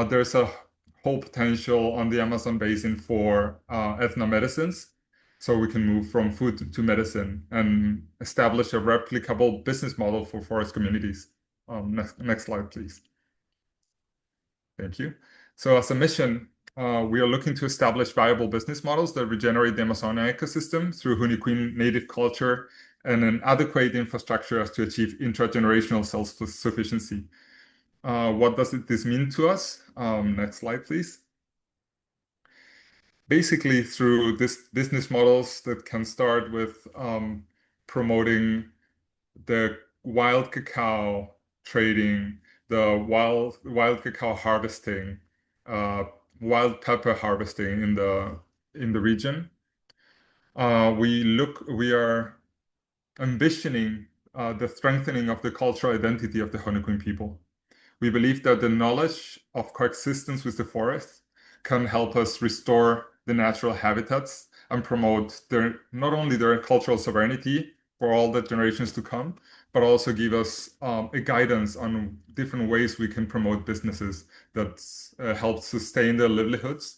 there's a whole potential on the Amazon basin for ethnomedicines. So we can move from food to medicine and establish a replicable business model for forest communities. Next slide, please. Thank you. So as a mission, we are looking to establish viable business models that regenerate the Amazonian ecosystem through Honey Queen native culture and an adequate infrastructure as to achieve intragenerational self-sufficiency. What does this mean to us? Next slide, please. Basically, through this business models that can start with promoting the wild cacao trading, the wild cacao harvesting, wild pepper harvesting in the region. We are envisioning the strengthening of the cultural identity of the Honey Queen people. We believe that the knowledge of coexistence with the forest can help us restore the natural habitats and promote not only their cultural sovereignty, for all the generations to come, but also give us a guidance on different ways we can promote businesses that help sustain their livelihoods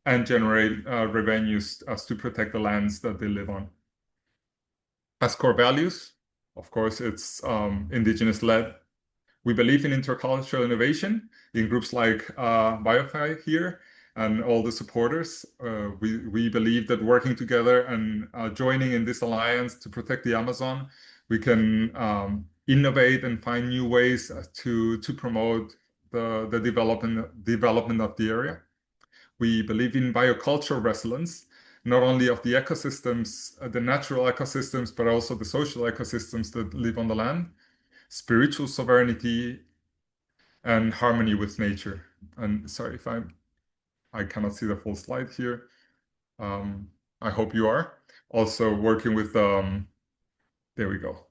and generate revenues as to protect the lands that they live on. As core values, of course, it's indigenous-led. We believe in intercultural innovation in groups like BioFi here and all the supporters. We believe that working together and joining in this alliance to protect the Amazon, we can innovate and find new ways to promote the development of the area. We believe in biocultural resilience, not only of the ecosystems, the natural ecosystems, but also the social ecosystems that live on the land, spiritual sovereignty, and harmony with nature. And sorry if I cannot see the full slide here. I hope you are. Also working with, there we go,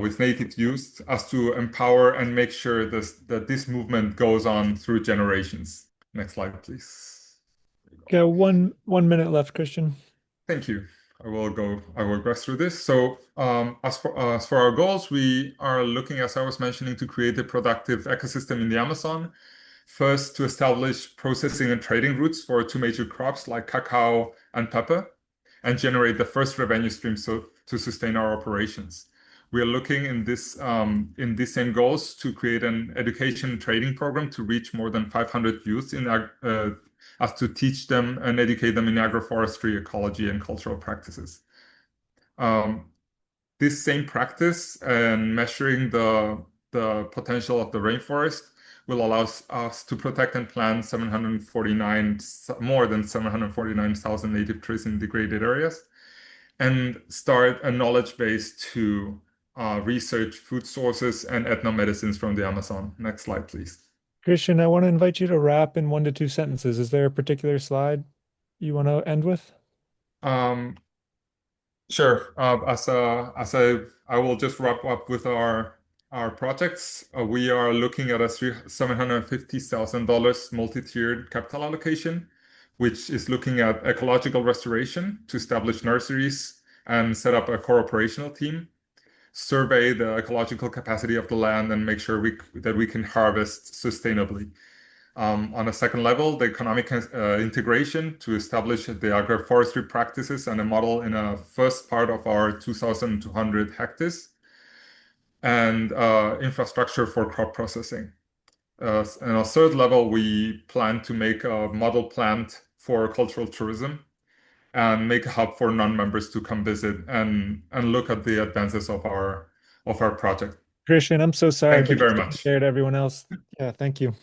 with native youth as to empower and make sure that this movement goes on through generations. Next slide, please. Got one minute left, Christian. Thank you. I will progress through this. So as for our goals, we are looking, as I was mentioning, to create a productive ecosystem in the Amazon. First, to establish processing and trading routes for two major crops like cacao and pepper, and generate the first revenue stream to sustain our operations. We are looking in these same goals to create an education trading program to reach more than 500 youth as to teach them and educate them in agroforestry, ecology, and cultural practices. This same practice and measuring the potential of the rainforest will allow us to protect and plant more than 749,000 native trees in degraded areas, and start a knowledge base to research food sources and ethnomedicines from the Amazon. Next slide, please. Christian, I want to invite you to wrap in 1 to 2 sentences. Is there a particular slide you want to end with? Sure. I will just wrap up with our projects. We are looking at a $750,000 multi-tiered capital allocation, which is looking at ecological restoration to establish nurseries and set up a core operational team, survey the ecological capacity of the land, and make sure that we can harvest sustainably. On a second level, the economic integration to establish the agroforestry practices and a model in a first part of our 2,200 hectares, and infrastructure for crop processing. And on a third level, we plan to make a model plant for cultural tourism and make a hub for non-members to come visit and look at the advances of our project. Christian, I'm so sorry. Thank you very much. Share to everyone else. Yeah, thank you.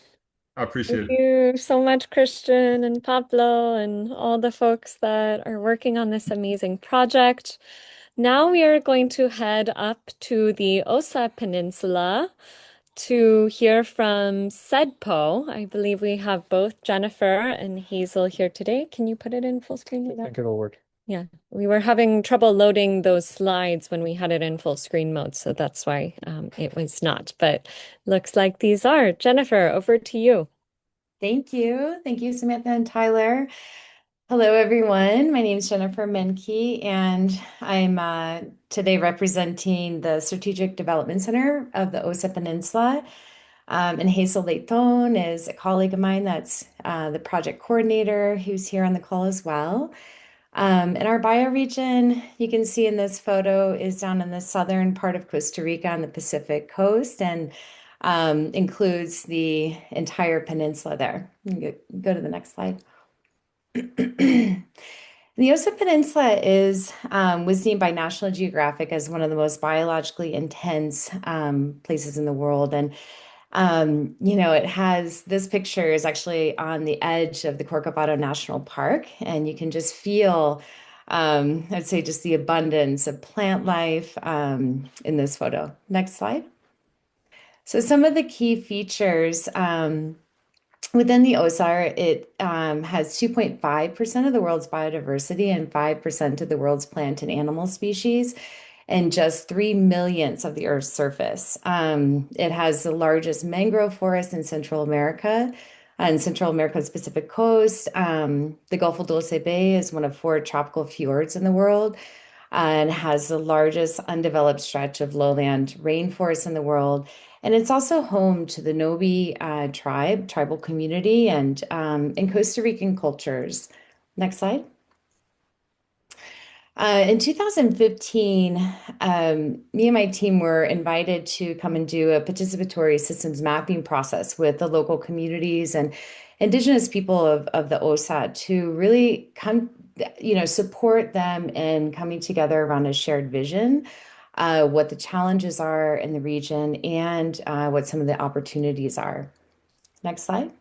I appreciate Thank you so much, Christian and Pablo, and all the folks that are working on this amazing project. Now we are going to head up to the Osa Peninsula to hear from CEDPO. I believe we have both Jennifer and Hazel here today. Can you put it in full screen? I think it'll work. Yeah, we were having trouble loading those slides when we had it in full screen mode, so that's why it was not. But looks like these are. Jennifer, over to you. Thank you. Thank you, Samantha and Tyler. Hello, everyone. My name is Jennifer Menke, and I'm today representing the Strategic Development Center of the Osa Peninsula. And Hazel Leighton is a colleague of mine that's the project coordinator who's here on the call as well. And our bioregion, you can see in this photo, is down in the southern part of Costa Rica on the Pacific coast, and includes the entire peninsula there. You go to the next slide. The Osa Peninsula was named by National Geographic as one of the most biologically intense places in the world. And it has, this picture is actually on the edge of the Corcovado National Park, and you can just feel, I'd say, just the abundance of plant life in this photo. Next slide. So some of the key features within the OSAR, it has 2.5% of the world's biodiversity and 5% of the world's plant and animal species, and just 3/millionths of the Earth's surface. It has the largest mangrove forest in Central America, and Central America's Pacific coast. The Gulf of Dulce Bay is one of 4 tropical fjords in the world. and has the largest undeveloped stretch of lowland rainforest in the world. And it's also home to the Nobi tribal community, and in Costa Rican cultures. Next slide. In 2015, me and my team were invited to come and do a participatory systems mapping process with the local communities and indigenous people of the OSA to really come, support them in coming together around a shared vision, what the challenges are in the region, and what some of the opportunities are. Next slide.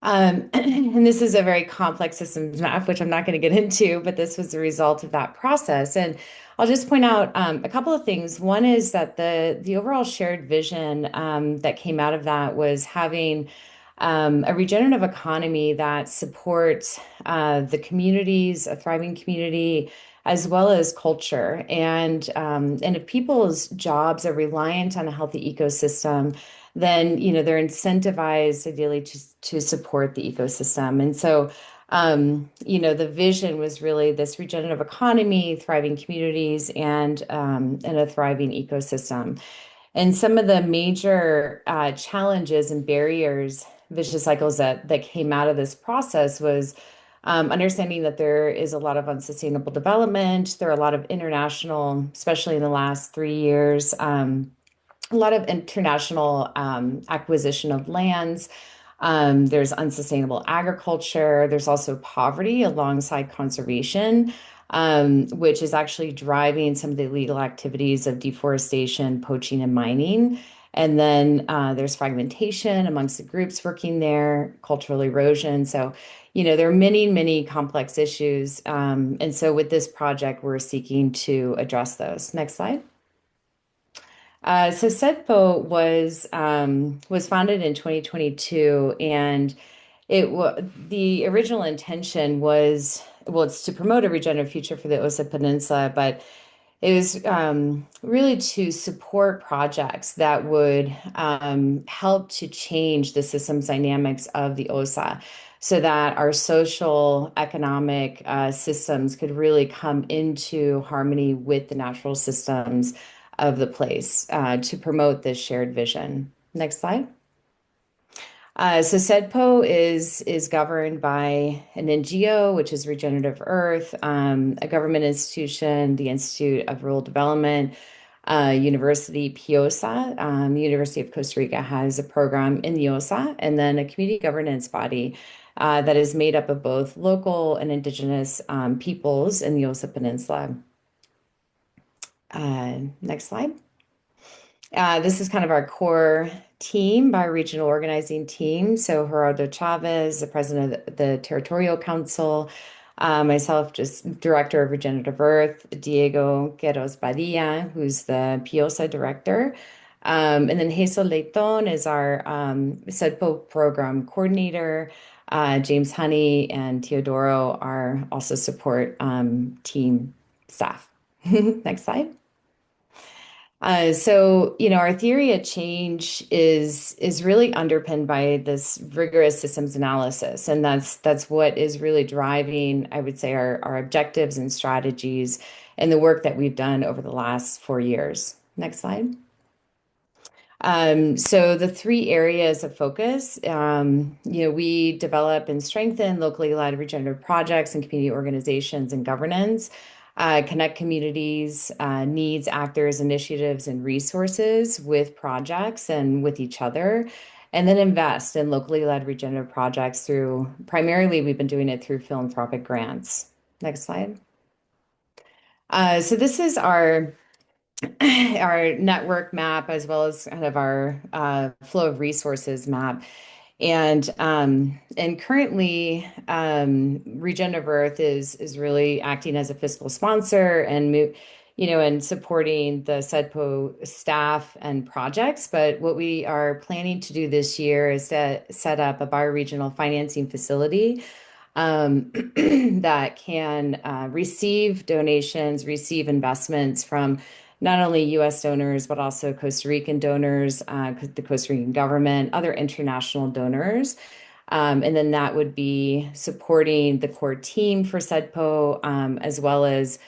And this is a very complex systems map, which I'm not going to get into, but this was the result of that process. And I'll just point out a couple of things. One is that the overall shared vision that came out of that was having a regenerative economy that supports the communities, a thriving community, as well as culture. And if people's jobs are reliant on a healthy ecosystem, then they're incentivized ideally to support the ecosystem. And so the vision was really this regenerative economy, thriving communities, and a thriving ecosystem. And some of the major challenges and barriers, vicious cycles that came out of this process was understanding that there is a lot of unsustainable development. There are a lot of international, especially in the last 3 years, a lot of international acquisition of lands. There's unsustainable agriculture. There's also poverty alongside conservation, which is actually driving some of the illegal activities of deforestation, poaching, and mining. And then there's fragmentation amongst the groups working there, cultural erosion. So, there are many, many complex issues. And so with this project, we're seeking to address those. Next slide. So CEDPO was founded in 2022, and the original intention was, it's to promote a regenerative future for the OSA Peninsula, but it was really to support projects that would help to change the systems dynamics of the OSA so that our social, economic systems could really come into harmony with the natural systems of the place to promote this shared vision. Next slide. So CEDPO is governed by an NGO, which is Regenerative Earth, a government institution, the Institute of Rural Development, University PIOSA. The University of Costa Rica has a program in the OSA, and then a community governance body that is made up of both local and indigenous peoples in the OSA Peninsula. Next slide. This is kind of our core team, bioregional organizing team. So Gerardo Chavez, the president of the Territorial Council, myself, just director of Regenerative Earth, Diego Queiroz Padilla, who's the PIOSA director. And then Hazel Leighton is our CEDPO program coordinator. James Honey and Teodoro are also support team staff. Next slide. So, our theory of change is really underpinned by this rigorous systems analysis, and that's what is really driving, I would say, our objectives and strategies and the work that we've done over the last 4 years. Next slide. So the 3 areas of focus, we develop and strengthen locally led regenerative projects and community organizations and governance. Connect communities, needs, actors, initiatives, and resources with projects and with each other, and then invest in locally led regenerative projects primarily we've been doing it through philanthropic grants. Next slide. So this is our network map as well as kind of our flow of resources map. And currently, Regenerative Earth is really acting as a fiscal sponsor and and supporting the CEDPO staff and projects. But what we are planning to do this year is to set up a bioregional financing facility that can receive donations, receive investments from not only U.S. donors, but also Costa Rican donors, the Costa Rican government, other international donors, And then that would be supporting the core team for CEDPO, as well as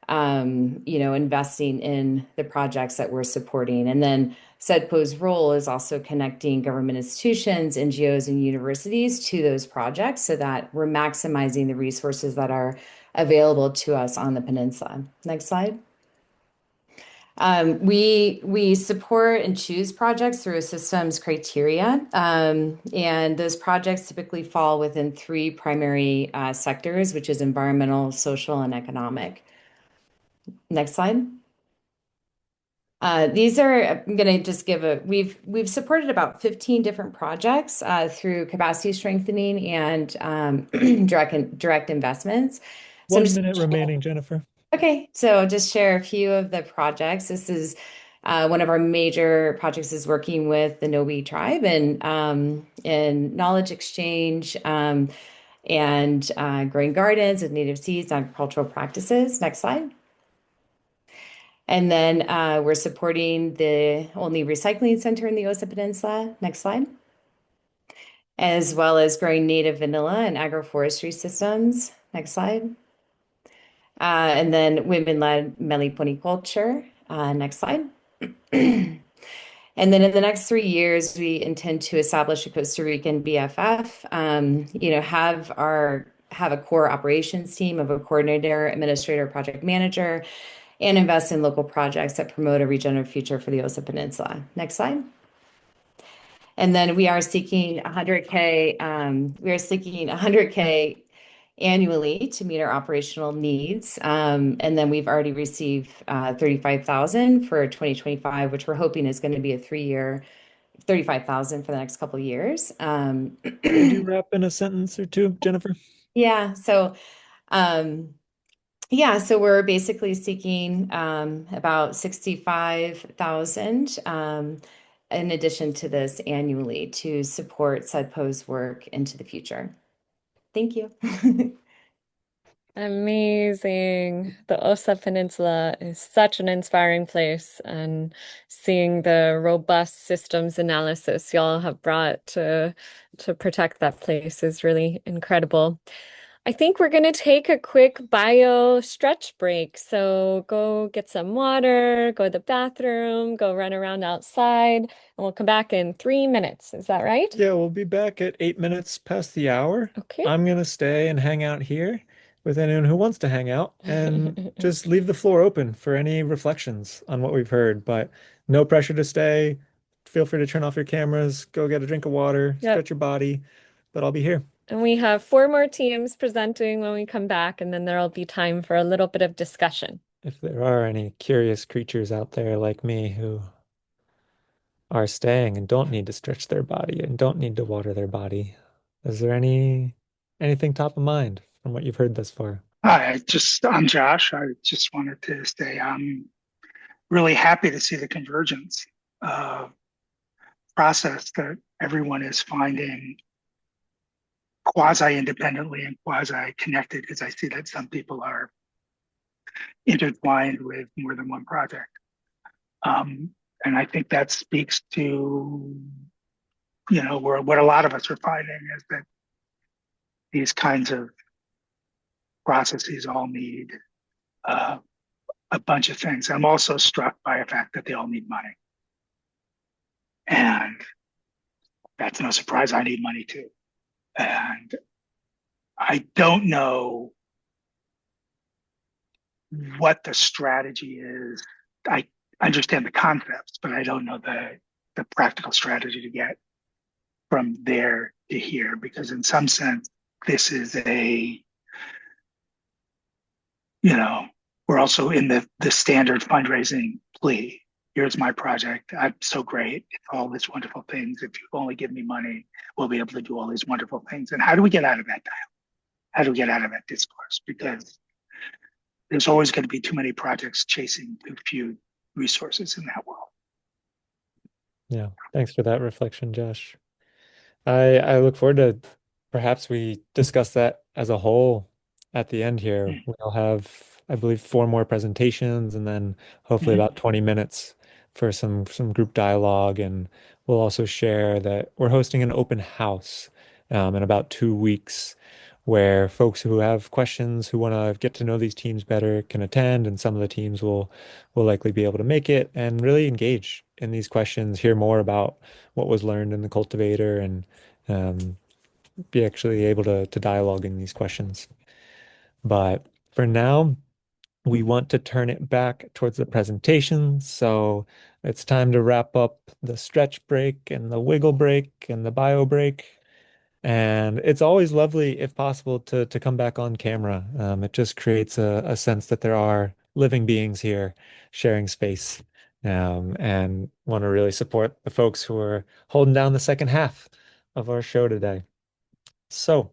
investing in the projects that we're supporting. And then CEDPO's role is also connecting government institutions, NGOs, and universities to those projects so that we're maximizing the resources that are available to us on the peninsula. Next slide. We support and choose projects through a systems criteria, and those projects typically fall within three primary sectors, which is environmental, social, and economic. Next slide. I'm going to just we've supported about 15 different projects through capacity strengthening and direct investments. So 1 minute remaining, Jennifer. Okay, so I'll just share a few of the projects. This is one of our major projects is working with the Nobi tribe and knowledge exchange and growing gardens and native seeds and agricultural practices. Next slide. And then we're supporting the only recycling center in the Osa Peninsula. Next slide. As well as growing native vanilla and agroforestry systems. Next slide. And then women-led meliponiculture. Next slide. And then in the next 3 years, we intend to establish a Costa Rican BFF, have a core operations team of a coordinator, administrator, project manager, and invest in local projects that promote a regenerative future for the Osa Peninsula. Next slide. And then we are seeking 100K. We are seeking 100K annually to meet our operational needs. And then we've already received 35,000 for 2025, which we're hoping is going to be a 3-year 35,000 for the next couple of years. Could you wrap in a sentence or two, Jennifer? Yeah. So we're basically seeking about 65,000 in addition to this annually to support CEDPO's work into the future. Thank you. Amazing. The Osa Peninsula is such an inspiring place, and seeing the robust systems analysis y'all have brought to protect that place is really incredible. I think we're going to take a quick bio stretch break. So go get some water, go to the bathroom, go run around outside, and we'll come back in 3 minutes. Is that right? Yeah, we'll be back at 8 minutes past the hour. Okay. I'm going to stay and hang out here with anyone who wants to hang out and just leave the floor open for any reflections on what we've heard, but no pressure to stay. Feel free to turn off your cameras, go get a drink of water, Yep. stretch your body, but I'll be here. And we have 4 more teams presenting when we come back, and then there'll be time for a little bit of discussion. If there are any curious creatures out there like me who are staying and don't need to stretch their body and don't need to water their body, is there anything top of mind from what you've heard thus far? I'm Josh. I just wanted to say I'm really happy to see the convergence process that everyone is finding quasi-independently and quasi-connected, because I see that some people are intertwined with more than one project. And I think that speaks to, what a lot of us are finding is that these kinds of processes all need a bunch of things. I'm also struck by the fact that they all need money. And that's no surprise. I need money too. And I don't know what the strategy is. I understand the concepts, but I don't know the practical strategy to get from there to here, because in some sense, this is we're also in the standard fundraising plea. Here's my project. I'm so great. It's all these wonderful things. If you only give me money, we'll be able to do all these wonderful things. And how do we get out of that dialogue? How do we get out of that discourse? Because there's always going to be too many projects chasing too few resources in that world. Yeah, thanks for that reflection, Josh. I look forward to perhaps we discuss that as a whole at the end here. We'll have, I believe, 4 more presentations and then hopefully about 20 minutes for some group dialogue. And we'll also share that we're hosting an open house in about 2 weeks, where folks who have questions, who want to get to know these teams better, can attend, and some of the teams will likely be able to make it and really engage in these questions, hear more about what was learned in the cultivator, and be actually able to dialogue in these questions. But for now, we want to turn it back towards the presentation. So it's time to wrap up the stretch break and the wiggle break and the bio break. And it's always lovely, if possible, to come back on camera. It just creates a sense that there are living beings here sharing space. And want to really support the folks who are holding down the second half of our show today. So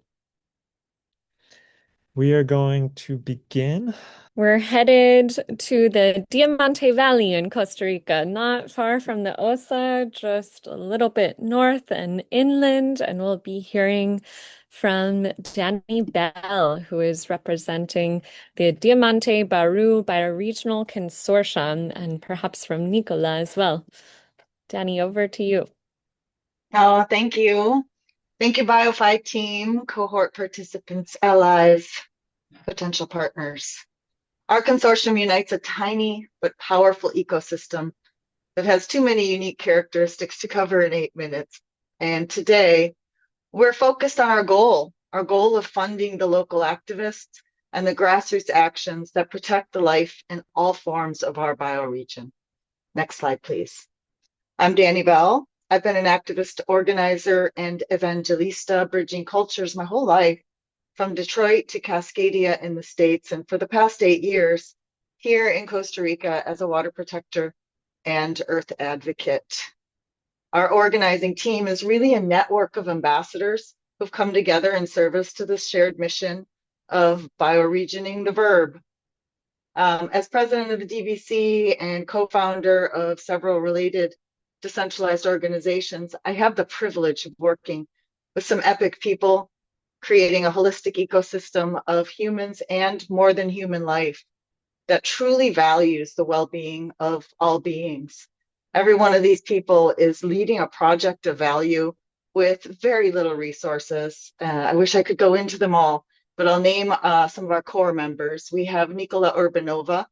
we are going to begin. We're headed to the Diamante Valley in Costa Rica, not far from the Osa, just a little bit north and inland. And we'll be hearing from Danny Bell, who is representing the Diamante Baru Bioregional Consortium, and perhaps from Nicola as well. Danny, over to you. Oh, thank you. Thank you, BioFi team, cohort participants, allies, potential partners. Our consortium unites a tiny but powerful ecosystem that has too many unique characteristics to cover in 8 minutes. And today, we're focused on our goal of funding the local activists and the grassroots actions that protect the life in all forms of our bioregion. Next slide, please. I'm Danny Bell. I've been an activist, organizer, and evangelista bridging cultures my whole life, from Detroit to Cascadia in the States, and for the past 8 years here in Costa Rica as a water protector and earth advocate. Our organizing team is really a network of ambassadors who've come together in service to this shared mission of bioregioning the verb. As president of the DBC and co-founder of several related decentralized organizations, I have the privilege of working with some epic people, creating a holistic ecosystem of humans and more than human life that truly values the well-being of all beings. Every one of these people is leading a project of value with very little resources. I wish I could go into them all, but I'll name some of our core members. We have Nicola Urbanova,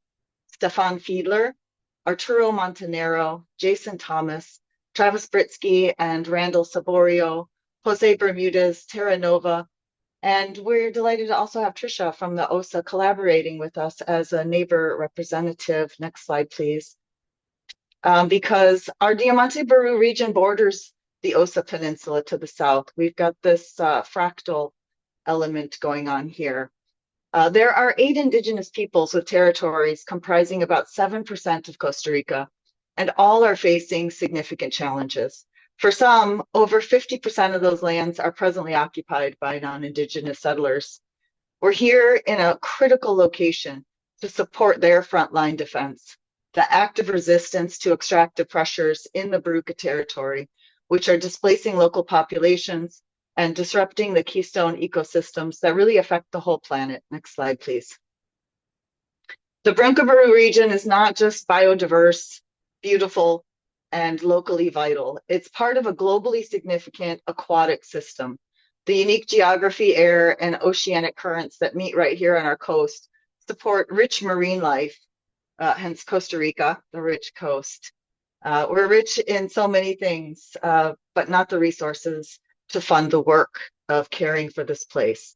Stefan Fiedler, Arturo Montanero, Jason Thomas, Travis Britsky, and Randall Saborio, Jose Bermudez, Terra Nova, and we're delighted to also have Trisha from the OSA collaborating with us as a neighbor representative. Next slide, please. Because our Diamante Baru region borders the OSA Peninsula to the south. We've got this fractal element going on here. There are 8 indigenous peoples with territories comprising about 7% of Costa Rica, and all are facing significant challenges. For some, over 50% of those lands are presently occupied by non-indigenous settlers. We're here in a critical location to support their frontline defense, the active resistance to extractive pressures in the Baruca territory, which are displacing local populations and disrupting the keystone ecosystems that really affect the whole planet. Next slide, please. The Baruca Baru region is not just biodiverse, beautiful, and locally vital. It's part of a globally significant aquatic system. The unique geography, air, and oceanic currents that meet right here on our coast support rich marine life, hence Costa Rica, the rich coast. We're rich in so many things, but not the resources to fund the work of caring for this place.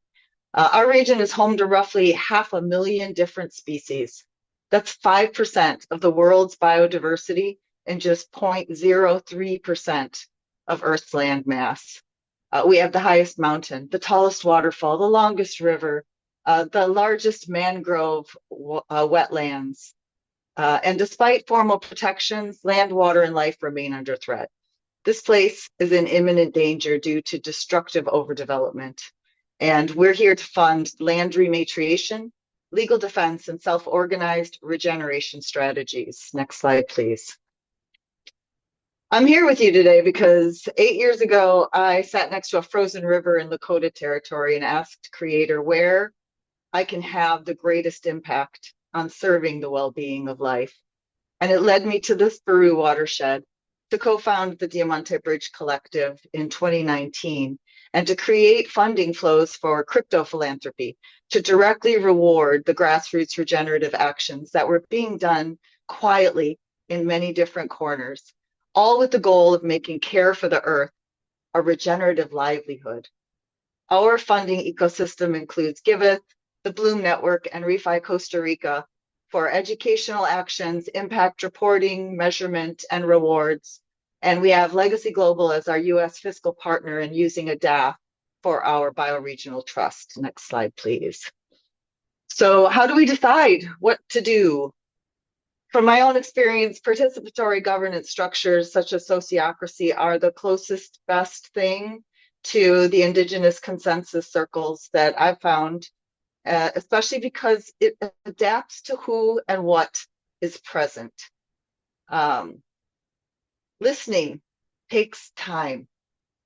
Our region is home to roughly 500,000 different species. That's 5% of the world's biodiversity and just 0.03% of Earth's land mass. We have the highest mountain, the tallest waterfall, the longest river, the largest mangrove wetlands. And despite formal protections, land, water, and life remain under threat. This place is in imminent danger due to destructive overdevelopment. And we're here to fund land rematriation, legal defense, and self-organized regeneration strategies. Next slide, please. I'm here with you today because 8 years ago, I sat next to a frozen river in Lakota territory and asked Creator where I can have the greatest impact on serving the well-being of life. And it led me to this Watershed to co-found the Diamante Bridge Collective in 2019. and to create funding flows for crypto philanthropy to directly reward the grassroots regenerative actions that were being done quietly in many different corners, all with the goal of making care for the earth a regenerative livelihood. Our funding ecosystem includes Giveth, the Bloom Network, and ReFi Costa Rica for educational actions, impact reporting, measurement, and rewards. And we have Legacy Global as our US fiscal partner and using a DAF for our bioregional trust. Next slide, please. So how do we decide what to do? From my own experience, participatory governance structures such as sociocracy are the closest best thing to the indigenous consensus circles that I've found, especially because it adapts to who and what is present. Listening takes time.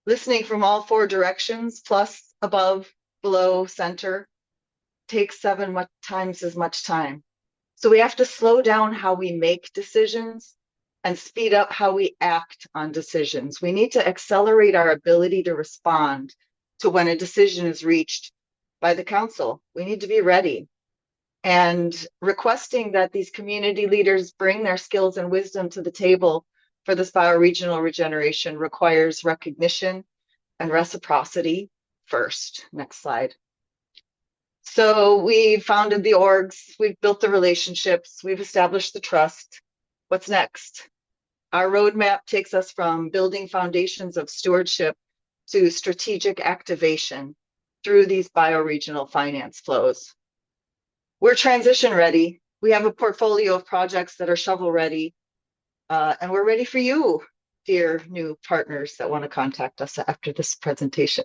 Listening from all four directions, plus, above, below, center, takes 7 times as much time. So we have to slow down how we make decisions and speed up how we act on decisions. We need to accelerate our ability to respond to when a decision is reached by the council. We need to be ready. And requesting that these community leaders bring their skills and wisdom to the table for this bioregional regeneration requires recognition and reciprocity first. Next slide. So we founded the orgs, we've built the relationships, we've established the trust. What's next? Our roadmap takes us from building foundations of stewardship to strategic activation through these bioregional finance flows. We're transition ready. We have a portfolio of projects that are shovel ready, and we're ready for you, dear new partners that want to contact us after this presentation.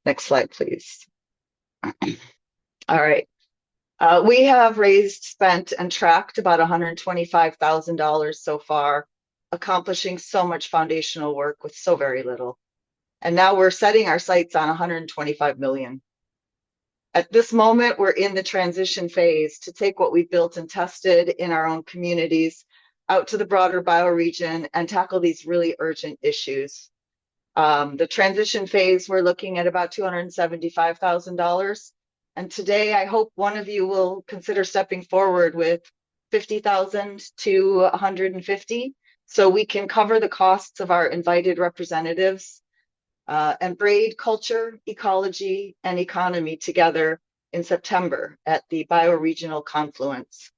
Next slide, please. All right. We have raised, spent, and tracked about $125,000 so far, accomplishing so much foundational work with so very little. And now we're setting our sights on 125 million. At this moment, we're in the transition phase to take what we've built and tested in our own communities out to the broader bioregion and tackle these really urgent issues. The transition phase, we're looking at about $275,000. And today, I hope one of you will consider stepping forward with 50,000 to 150, so we can cover the costs of our invited representatives and braid culture, ecology, and economy together in September at the Bioregional Confluence.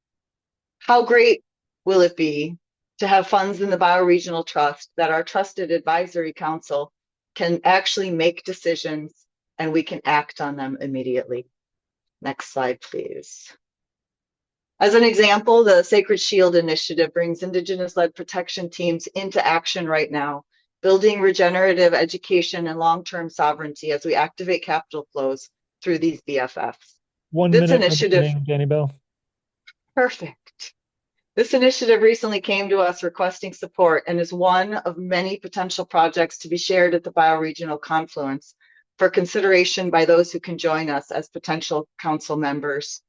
How great will it be to have funds in the Bioregional Trust that our trusted advisory council can actually make decisions and we can act on them immediately. Next slide, please. As an example, the Sacred Shield Initiative brings Indigenous-led protection teams into action right now, building regenerative education and long-term sovereignty as we activate capital flows through these BFFs. 1 This minute initiative, remaining, Danny Bell. Perfect. This initiative recently came to us requesting support and is one of many potential projects to be shared at the Bioregional Confluence for consideration by those who can join us as potential council members.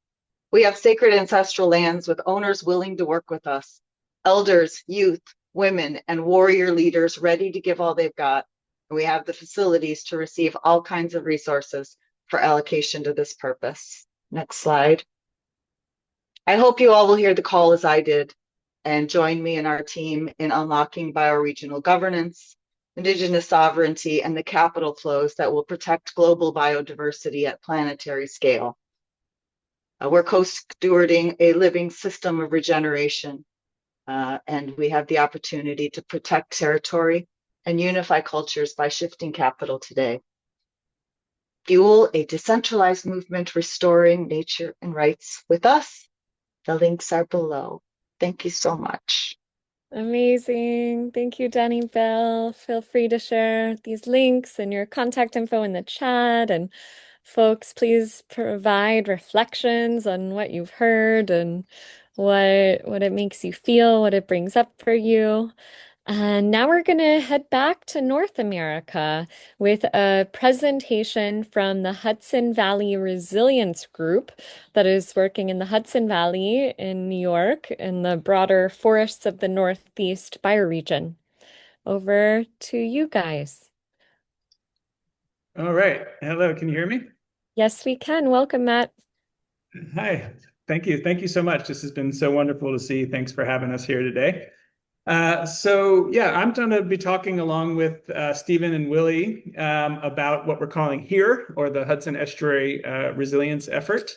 We have sacred ancestral lands with owners willing to work with us, elders, youth, women, and warrior leaders ready to give all they've got. And we have the facilities to receive all kinds of resources for allocation to this purpose. Next slide. I hope you all will hear the call as I did and join me and our team in unlocking bioregional governance, Indigenous sovereignty, and the capital flows that will protect global biodiversity at planetary scale. We're co-stewarding a living system of regeneration, and we have the opportunity to protect territory and unify cultures by shifting capital today. Fuel a decentralized movement restoring nature and rights with us. The links are below. Thank you so much. Amazing. Thank you, Danny Bell. Feel free to share these links and your contact info in the chat. And folks, please provide reflections on what you've heard and what it makes you feel, what it brings up for you. And now we're going to head back to North America with a presentation from the Hudson Valley Resilience Group that is working in the Hudson Valley in New York in the broader forests of the Northeast bioregion. Over to you guys. All right. Hello, can you hear me? Yes, we can. Welcome, Matt. Hi. Thank you. Thank you so much. This has been so wonderful to see. Thanks for having us here today. I'm going to be talking along with Stephen and Willie about what we're calling HERE, or the Hudson Estuary Resilience Effort.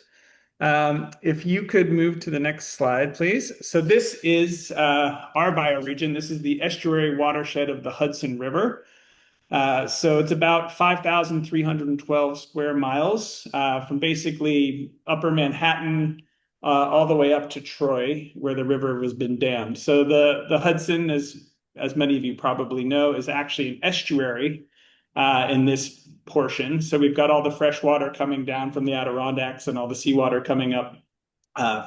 If you could move to the next slide, please. So this is our bioregion. This is the estuary watershed of the Hudson River. So it's about 5,312 square miles from basically Upper Manhattan all the way up to Troy, where the river has been dammed. So the Hudson, as many of you probably know, is actually an estuary in this portion. So we've got all the fresh water coming down from the Adirondacks and all the seawater coming up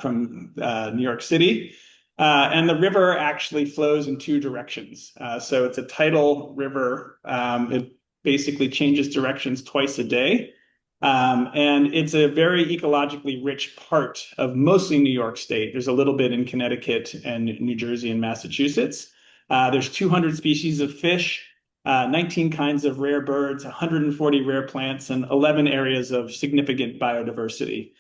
from New York City. And the river actually flows in two directions. So it's a tidal river. It basically changes directions twice a day. And it's a very ecologically rich part of mostly New York State. There's a little bit in Connecticut and New Jersey and Massachusetts. There's 200 species of fish, 19 kinds of rare birds, 140 rare plants, and 11 areas of significant biodiversity.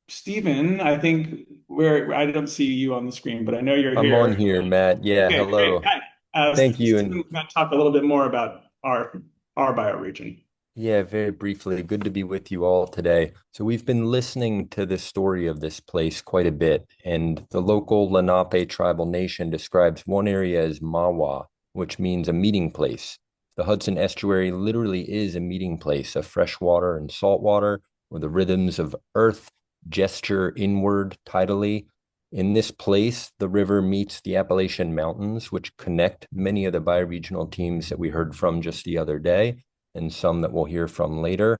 Stephen, I think I don't see you on the screen, but I know you're I'm here. on here, Matt. Yeah, Okay, hello. great. Hi. Thank you. Stephen's going to talk a little bit more about our bioregion. Yeah, very briefly, good to be with you all today. So we've been listening to the story of this place quite a bit, and the local Lenape tribal nation describes one area as Mawa, which means a meeting place. The Hudson Estuary literally is a meeting place of fresh water and salt water, where the rhythms of earth gesture inward tidally. In this place, the river meets the Appalachian Mountains, which connect many of the bioregional teams that we heard from just the other day, and some that we'll hear from later.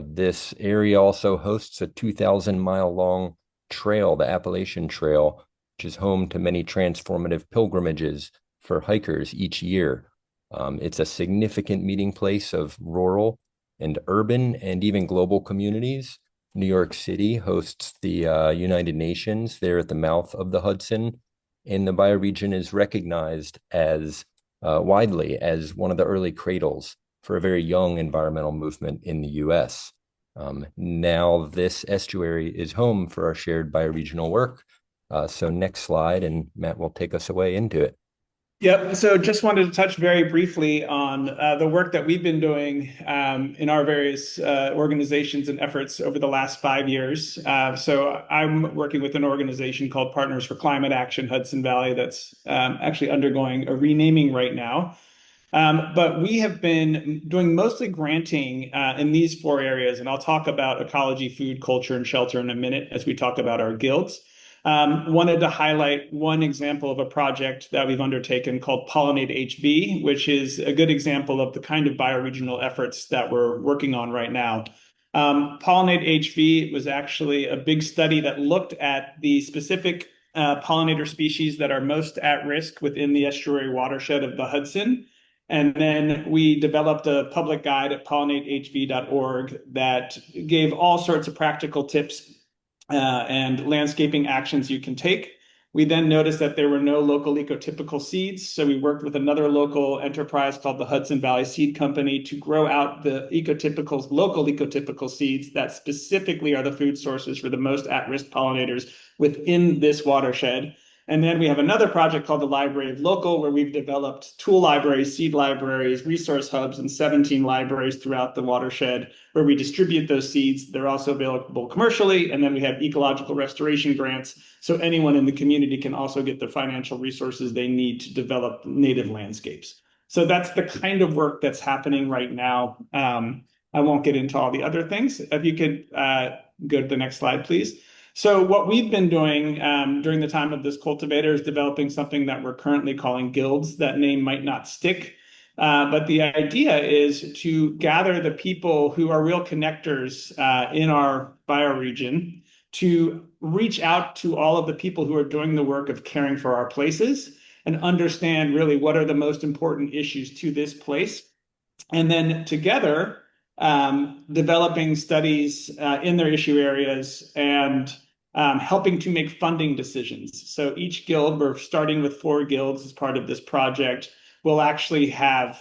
This area also hosts a 2,000-mile-long trail, the Appalachian Trail, which is home to many transformative pilgrimages for hikers each year. It's a significant meeting place of rural and urban and even global communities. New York City hosts the United Nations there at the mouth of the Hudson, and the bioregion is recognized as widely as one of the early cradles for a very young environmental movement in the US. Now this estuary is home for our shared bioregional work. So next slide, and Matt will take us away into it. Yep. So just wanted to touch very briefly on the work that we've been doing in our various organizations and efforts over the last 5 years. So I'm working with an organization called Partners for Climate Action Hudson Valley that's actually undergoing a renaming right now. But we have been doing mostly granting in these 4 areas, and I'll talk about ecology, food, culture, and shelter in a minute as we talk about our guilds. Wanted to highlight one example of a project that we've undertaken called Pollinate HV, which is a good example of the kind of bioregional efforts that we're working on right now. Pollinate HV was actually a big study that looked at the specific pollinator species that are most at risk within the estuary watershed of the Hudson. And then we developed a public guide at pollinatehv.org that gave all sorts of practical tips and landscaping actions you can take. We then noticed that there were no local ecotypical seeds, so we worked with another local enterprise called the Hudson Valley Seed Company to grow out the local ecotypical seeds that specifically are the food sources for the most at-risk pollinators within this watershed. And then we have another project called the Library of Local, where we've developed tool libraries, seed libraries, resource hubs, and 17 libraries throughout the watershed, where we distribute those seeds. They're also available commercially. And then we have ecological restoration grants, so anyone in the community can also get the financial resources they need to develop native landscapes. So that's the kind of work that's happening right now. I won't get into all the other things. If you could go to the next slide, please. So what we've been doing during the time of this cultivator is developing something that we're currently calling guilds. That name might not stick, but the idea is to gather the people who are real connectors in our bioregion to reach out to all of the people who are doing the work of caring for our places and understand really what are the most important issues to this place. And then together, developing studies in their issue areas and helping to make funding decisions. So each guild, we're starting with 4 guilds as part of this project. we'll actually have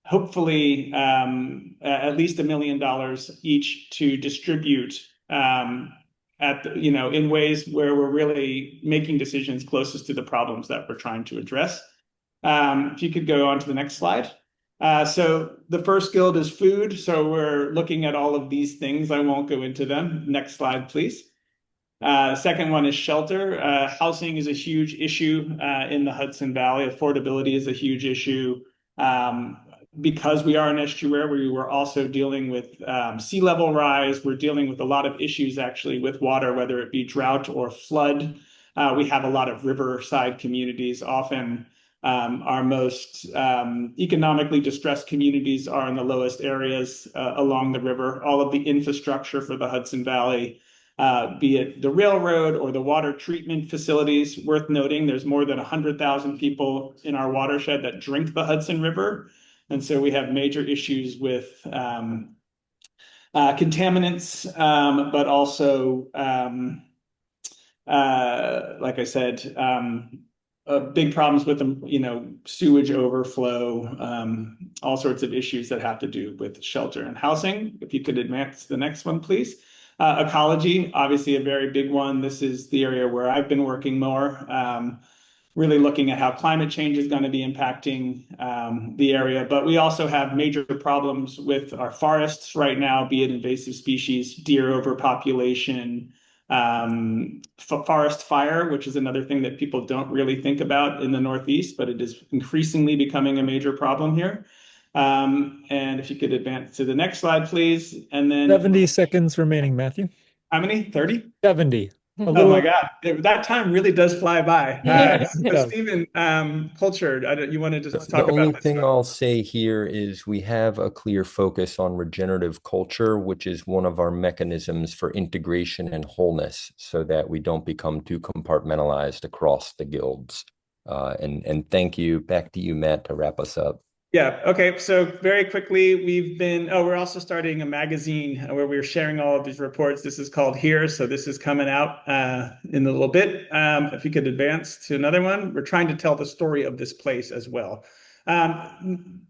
hopefully at least $1 million each to distribute in ways where we're really making decisions closest to the problems that we're trying to address. If you could go on to the next slide. So the first guild is food. So we're looking at all of these things. I won't go into them. Next slide, please. Second one is shelter. Housing is a huge issue in the Hudson Valley. Affordability is a huge issue. Because we are an estuary, we're also dealing with sea level rise. We're dealing with a lot of issues actually with water, whether it be drought or flood. We have a lot of riverside communities. Often our most economically distressed communities are in the lowest areas along the river. All of the infrastructure for the Hudson Valley, be it the railroad or the water treatment facilities. Worth noting, there's more than 100,000 people in our watershed that drink the Hudson River. And so we have major issues with contaminants, but also, like I said, big problems with sewage overflow, all sorts of issues that have to do with shelter and housing. If you could advance to the next one, please. Ecology, obviously a very big one. This is the area where I've been working more. Really looking at how climate change is going to be impacting the area. But we also have major problems with our forests right now, be it invasive species, deer overpopulation, forest fire, which is another thing that people don't really think about in the Northeast, but it is increasingly becoming a major problem here. And if you could advance to the next slide, please. And then 70 seconds remaining, Matthew. How many? 30? 70. Oh my God, that time really does fly by. So Stephen, culture, you wanted to talk about the only this thing I'll say here is we have a clear focus on regenerative culture, which is one of our mechanisms for integration and wholeness so that we don't become too compartmentalized across the guilds. And thank you. Back to you, Matt, to wrap us up. Yeah. Okay. So very quickly, we're also starting a magazine where we're sharing all of these reports. This is called Here. So this is coming out in a little bit. If you could advance to another one, we're trying to tell the story of this place as well.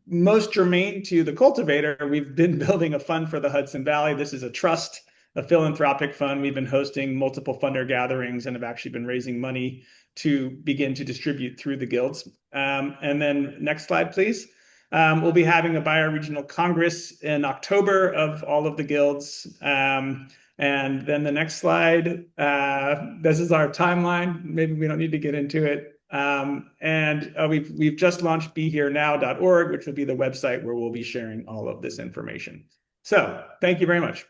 Most germane to the cultivator, we've been building a fund for the Hudson Valley. This is a trust, a philanthropic fund. We've been hosting multiple funder gatherings and have actually been raising money to begin to distribute through the guilds. And then next slide, please. We'll be having a bioregional congress in October of all of the guilds. And then the next slide, this is our timeline. Maybe we don't need to get into it. And we've just launched BeHereNow.org, which will be the website where we'll be sharing all of this information. So thank you very much.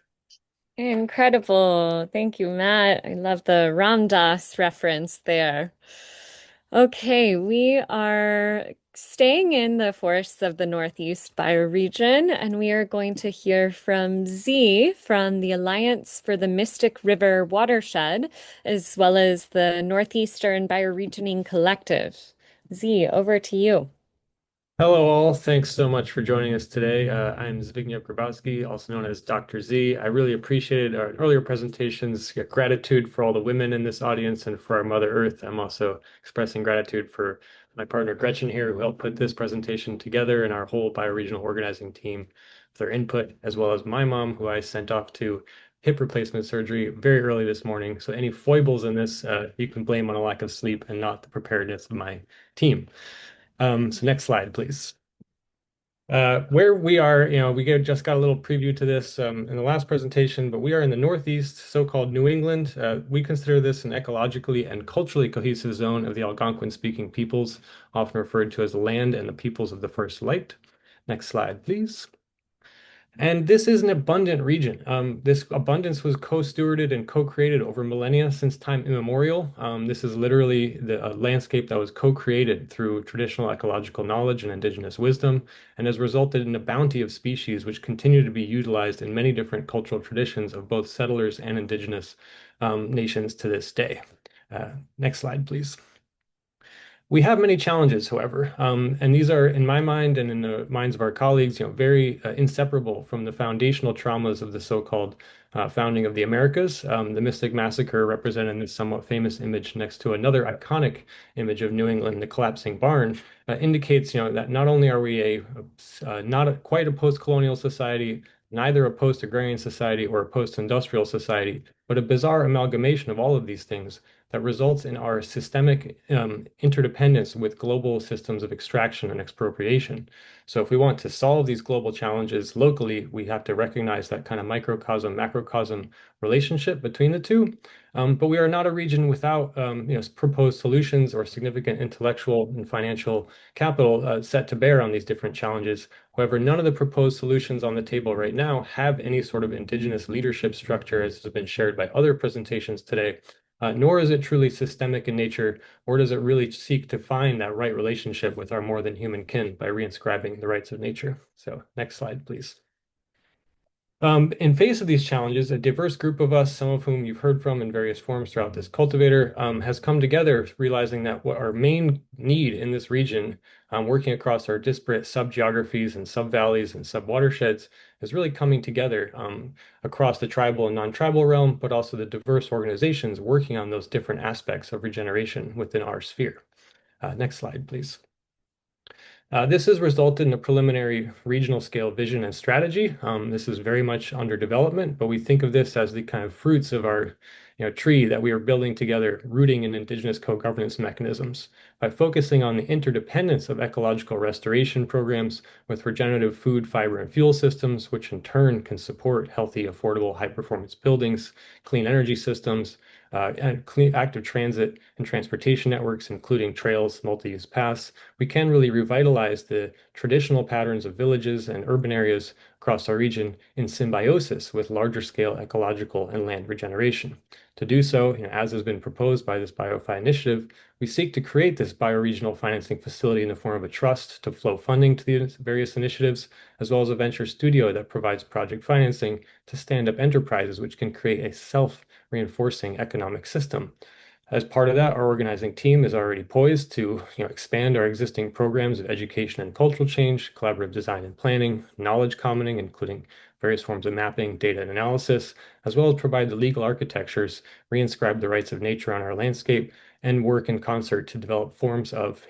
Incredible. Thank you, Matt. I love the Ram Dass reference there. Okay, we are staying in the forests of the Northeast bioregion, and we are going to hear from Z from the Alliance for the Mystic River Watershed, as well as the NorthEastern Bioregioning Collective. Z, over to you. Hello all, thanks so much for joining us today. I'm Zbigniew Grabowski, also known as Dr. Z. I really appreciated our earlier presentations, gratitude for all the women in this audience and for our Mother Earth. I'm also expressing gratitude for my partner Gretchen here, who helped put this presentation together, and our whole bioregional organizing team for their input, as well as my mom, who I sent off to hip replacement surgery very early this morning. So any foibles in this, you can blame on a lack of sleep and not the preparedness of my team. So next slide, please. Where we are, we just got a little preview to this in the last presentation, but we are in the Northeast, so-called New England. We consider this an ecologically and culturally cohesive zone of the Algonquin-speaking peoples, often referred to as the land and the peoples of the first light. Next slide, please. And this is an abundant region. This abundance was co-stewarded and co-created over millennia since time immemorial. This is literally the landscape that was co-created through traditional ecological knowledge and indigenous wisdom, and has resulted in a bounty of species which continue to be utilized in many different cultural traditions of both settlers and indigenous nations to this day. Next slide, please. We have many challenges, however, and these are, in my mind and in the minds of our colleagues, very inseparable from the foundational traumas of the so-called founding of the Americas. The Mystic Massacre, represented in this somewhat famous image next to another iconic image of New England, the collapsing barn, indicates, that not only are we not quite a post-colonial society, neither a post-agrarian society or a post-industrial society, but a bizarre amalgamation of all of these things that results in our systemic interdependence with global systems of extraction and expropriation. So if we want to solve these global challenges locally, we have to recognize that kind of microcosm, macrocosm relationship between the two. But we are not a region without proposed solutions or significant intellectual and financial capital set to bear on these different challenges. However, none of the proposed solutions on the table right now have any sort of indigenous leadership structure, as has been shared by other presentations today. Nor is it truly systemic in nature, or does it really seek to find that right relationship with our more than human kin by reinscribing the rights of nature. So next slide, please. In face of these challenges, a diverse group of us, some of whom you've heard from in various forms throughout this cultivator, has come together, realizing that what our main need in this region, working across our disparate sub-geographies and sub-valleys and sub-watersheds, is really coming together across the tribal and non-tribal realm, but also the diverse organizations working on those different aspects of regeneration within our sphere. Next slide, please. This has resulted in a preliminary regional scale vision and strategy. This is very much under development, but we think of this as the kind of fruits of our tree that we are building together, rooting in indigenous co-governance mechanisms. By focusing on the interdependence of ecological restoration programs with regenerative food, fiber, and fuel systems, which in turn can support healthy, affordable, high-performance buildings, clean energy systems, and clean active transit and transportation networks, including trails, multi-use paths, we can really revitalize the traditional patterns of villages and urban areas across our region in symbiosis with larger scale ecological and land regeneration. To do so, as has been proposed by this BioFi initiative, we seek to create this bioregional financing facility in the form of a trust to flow funding to the various initiatives, as well as a venture studio that provides project financing to stand up enterprises which can create a self-reinforcing economic system. As part of that, our organizing team is already poised to expand our existing programs of education and cultural change, collaborative design and planning, knowledge commoning, including various forms of mapping, data and analysis, as well as provide the legal architectures, reinscribe the rights of nature on our landscape, and work in concert to develop forms of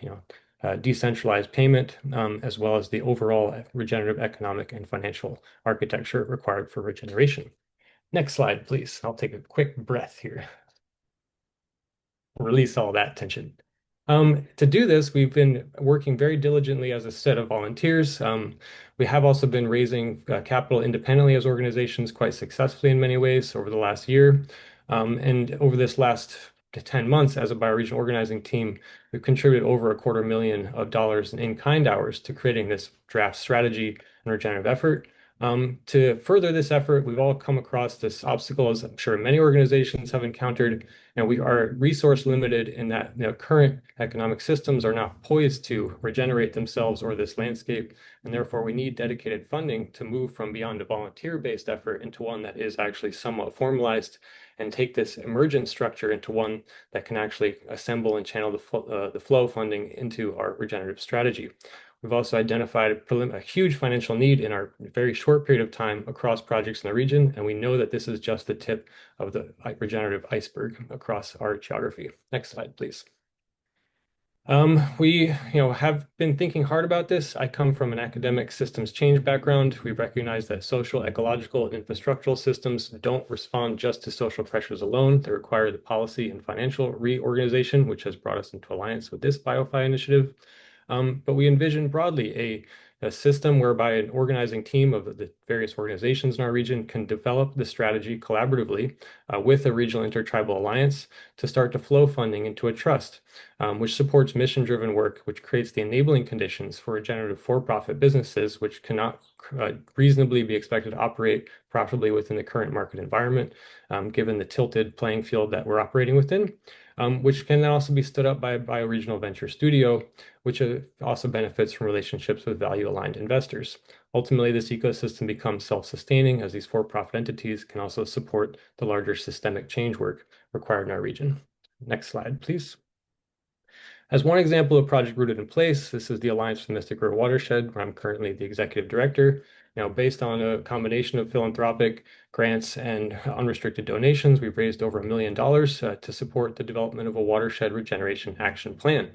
decentralized payment, as well as the overall regenerative economic and financial architecture required for regeneration. Next slide, please. I'll take a quick breath here. Release all that tension. To do this, we've been working very diligently as a set of volunteers. We have also been raising capital independently as organizations quite successfully in many ways over the last year. And over this last 10 months as a bioregional organizing team, we've contributed over $250,000 in in-kind hours to creating this draft strategy and regenerative effort. To further this effort, we've all come across this obstacle, as I'm sure many organizations have encountered. We are resource limited in that current economic systems are not poised to regenerate themselves or this landscape, and therefore we need dedicated funding to move from beyond a volunteer-based effort into one that is actually somewhat formalized and take this emergent structure into one that can actually assemble and channel the flow funding into our regenerative strategy. We've also identified a huge financial need in our very short period of time across projects in the region, and we know that this is just the tip of the regenerative iceberg across our geography. Next slide, please. We have been thinking hard about this. I come from an academic systems change background. We recognize that social, ecological, and infrastructural systems don't respond just to social pressures alone. They require the policy and financial reorganization, which has brought us into alliance with this BioFi initiative. But we envision broadly a system whereby an organizing team of the various organizations in our region can develop the strategy collaboratively with a regional intertribal alliance to start to flow funding into a trust, which supports mission-driven work, which creates the enabling conditions for regenerative for-profit businesses, which cannot reasonably be expected to operate profitably within the current market environment, given the tilted playing field that we're operating within. Which can then also be stood up by a bioregional venture studio, which also benefits from relationships with value-aligned investors. Ultimately, this ecosystem becomes self-sustaining as these for-profit entities can also support the larger systemic change work required in our region. Next slide, please. As one example of project rooted in place, this is the Alliance for the Mystic River Watershed, where I'm currently the executive director. Now, based on a combination of philanthropic grants and unrestricted donations, we've raised over $1 million to support the development of a watershed regeneration action plan.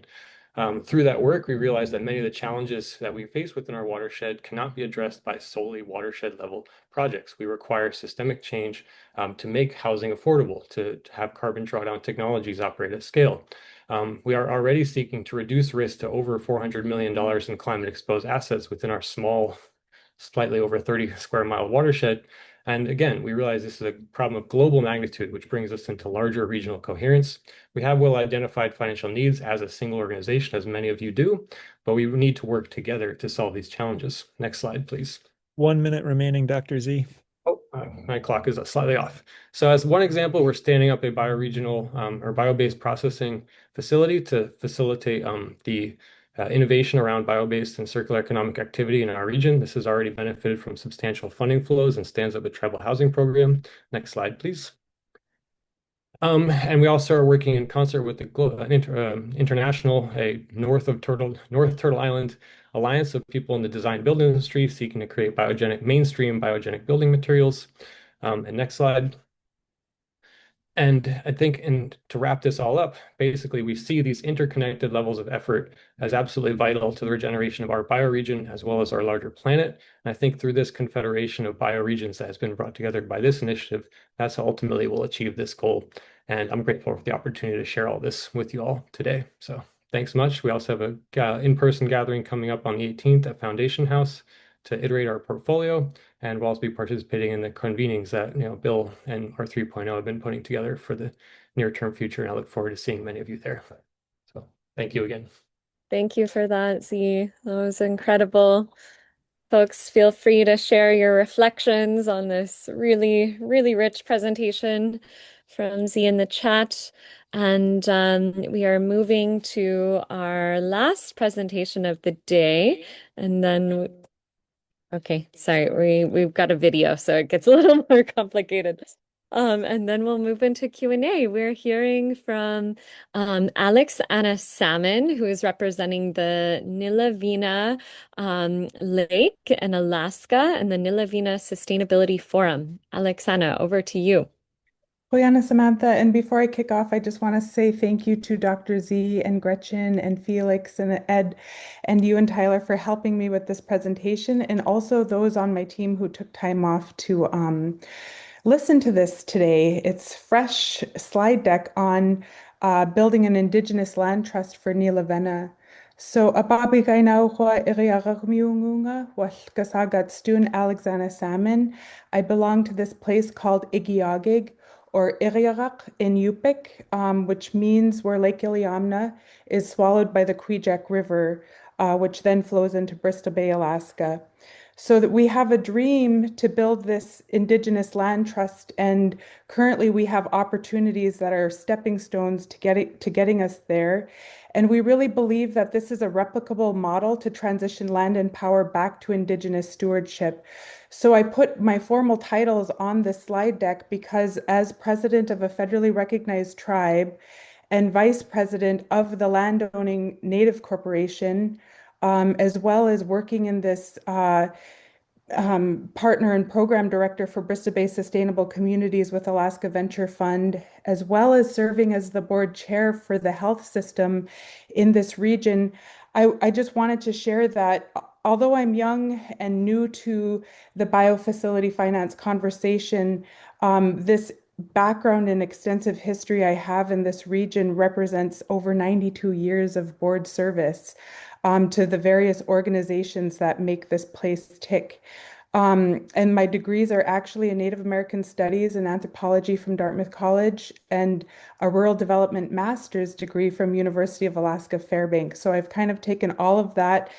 Through that work, we realized that many of the challenges that we face within our watershed cannot be addressed by solely watershed level projects. We require systemic change to make housing affordable, to have carbon drawdown technologies operate at scale. We are already seeking to reduce risk to over $400 million in climate exposed assets within our small, slightly over 30 square mile watershed. And again, we realize this is a problem of global magnitude, which brings us into larger regional coherence. We have well identified financial needs as a single organization, as many of you do, but we need to work together to solve these challenges. Next slide, please. 1 minute remaining, Dr. Z. Oh, my clock is slightly off. So as one example, we're standing up a bioregional or bio-based processing facility to facilitate the innovation around bio-based and circular economic activity in our region. This has already benefited from substantial funding flows and stands up the tribal housing program. Next slide, please. And we also are working in concert with the international, North Turtle Island Alliance of people in the design building industry seeking to create mainstream biogenic building materials. And next slide. And I think, and to wrap this all up, basically we see these interconnected levels of effort as absolutely vital to the regeneration of our bioregion as well as our larger planet. And I think through this confederation of bioregions that has been brought together by this initiative, that's how ultimately we'll achieve this goal. And I'm grateful for the opportunity to share all this with you all today. So thanks much. We also have a in-person gathering coming up on the 18th at Foundation House to iterate our portfolio, and we'll also be participating in the convenings that Bill and our 3.0 have been putting together for the near-term future, and I look forward to seeing many of you there. So thank you again. Thank you for that, Z. That was incredible. Folks, feel free to share your reflections on this really, really rich presentation from Z in the chat. And we are moving to our last presentation of the day, and then okay, sorry, we've got a video, so it gets a little more complicated. And then we'll move into Q&A. We're hearing from Alex Anna Salmon, who is representing the Nilavina Lake in Alaska and the Nilavina Sustainability Forum. Alex Anna, over to you. Hoyana, Samantha, and before I kick off, I just want to say thank you to Dr. Z and Gretchen and Felix and Ed and you and Tyler for helping me with this presentation, and also those on my team who took time off to listen to this today. It's fresh slide deck on building an Indigenous land trust for Nilavina. So ababi kainau hua iriaragmiungunga wal kasagat stun Alexander Salmon. I belong to this place called Igiagig, or Iriarak in Yupik, which means where Lake Iliamna is swallowed by the Kwijak River, which then flows into Bristol Bay, Alaska. So that we have a dream to build this Indigenous land trust, and currently we have opportunities that are stepping stones to getting us there. And we really believe that this is a replicable model to transition land and power back to Indigenous stewardship. So I put my formal titles on this slide deck because as president of a federally recognized tribe and vice president of the landowning Native Corporation, as well as working in this partner and program director for Bristol Bay Sustainable Communities with Alaska Venture Fund, as well as serving as the board chair for the health system in this region. I just wanted to share that although I'm young and new to the biofacility finance conversation, this background and extensive history I have in this region represents over 92 years of board service to the various organizations that make this place tick. And my degrees are actually in Native American Studies and Anthropology from Dartmouth College and a Rural Development Master's degree from University of Alaska Fairbanks. So I've kind of taken all of that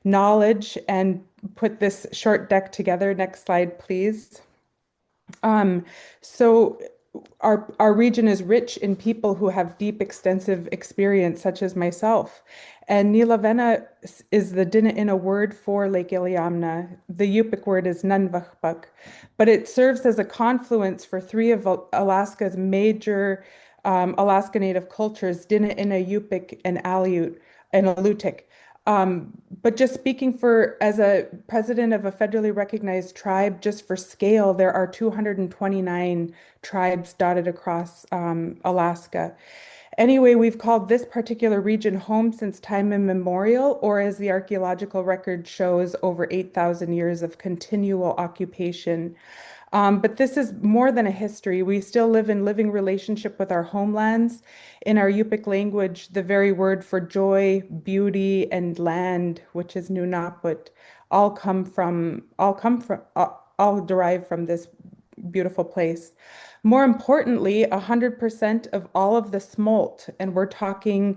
knowledge and put this short deck together. Next slide, please. So our region is rich in people who have deep, extensive experience, such as myself. And Nilavina is the Dina word for Lake Iliamna. The Yupik word is Nunvahpuk, but it serves as a confluence for three of Alaska's major Alaska Native cultures, Dina, Ina, Yupik, and Aleut, and Alutiiq. But just speaking as a president of a federally recognized tribe, just for scale, there are 229 tribes dotted across Alaska. Anyway, we've called this particular region home since time immemorial, or as the archaeological record shows, over 8,000 years of continual occupation. But this is more than a history. We still live in living relationship with our homelands. In our Yupik language, the very word for joy, beauty, and land, which is Nunaput, all derive from this beautiful place. More importantly, 100% of all of the smolt, and we're talking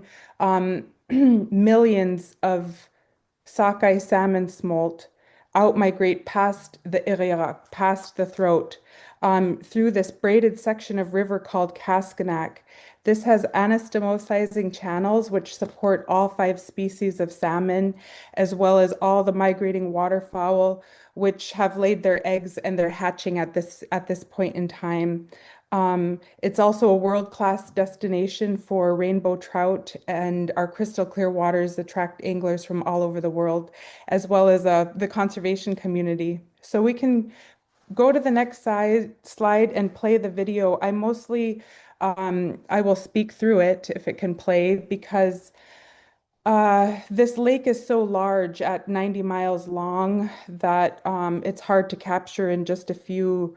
millions of sockeye salmon smolt, outmigrate past the Irirak, past the throat, through this braided section of river called Kaskanak. This has anastomosizing channels which support all 5 species of salmon, as well as all the migrating waterfowl, which have laid their eggs and they're hatching at this point in time. It's also a world-class destination for rainbow trout, and our crystal clear waters attract anglers from all over the world, as well as the conservation community. So we can go to the next slide and play the video. I will speak through it if it can play, because this lake is so large at 90 miles long that it's hard to capture in just a few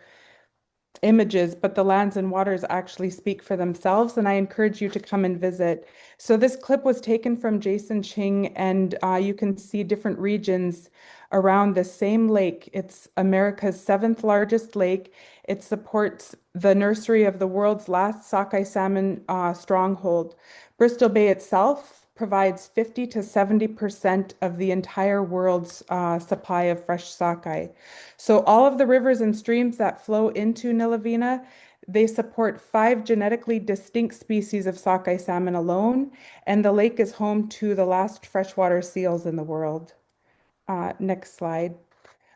images, but the lands and waters actually speak for themselves, and I encourage you to come and visit. So this clip was taken from Jason Ching, and you can see different regions around the same lake. It's America's 7th largest lake. It supports the nursery of the world's last sockeye salmon stronghold. Bristol Bay itself provides 50 to 70% of the entire world's supply of fresh sockeye. So all of the rivers and streams that flow into Nilavina, they support 5 genetically distinct species of sockeye salmon alone, and the lake is home to the last freshwater seals in the world. Next slide.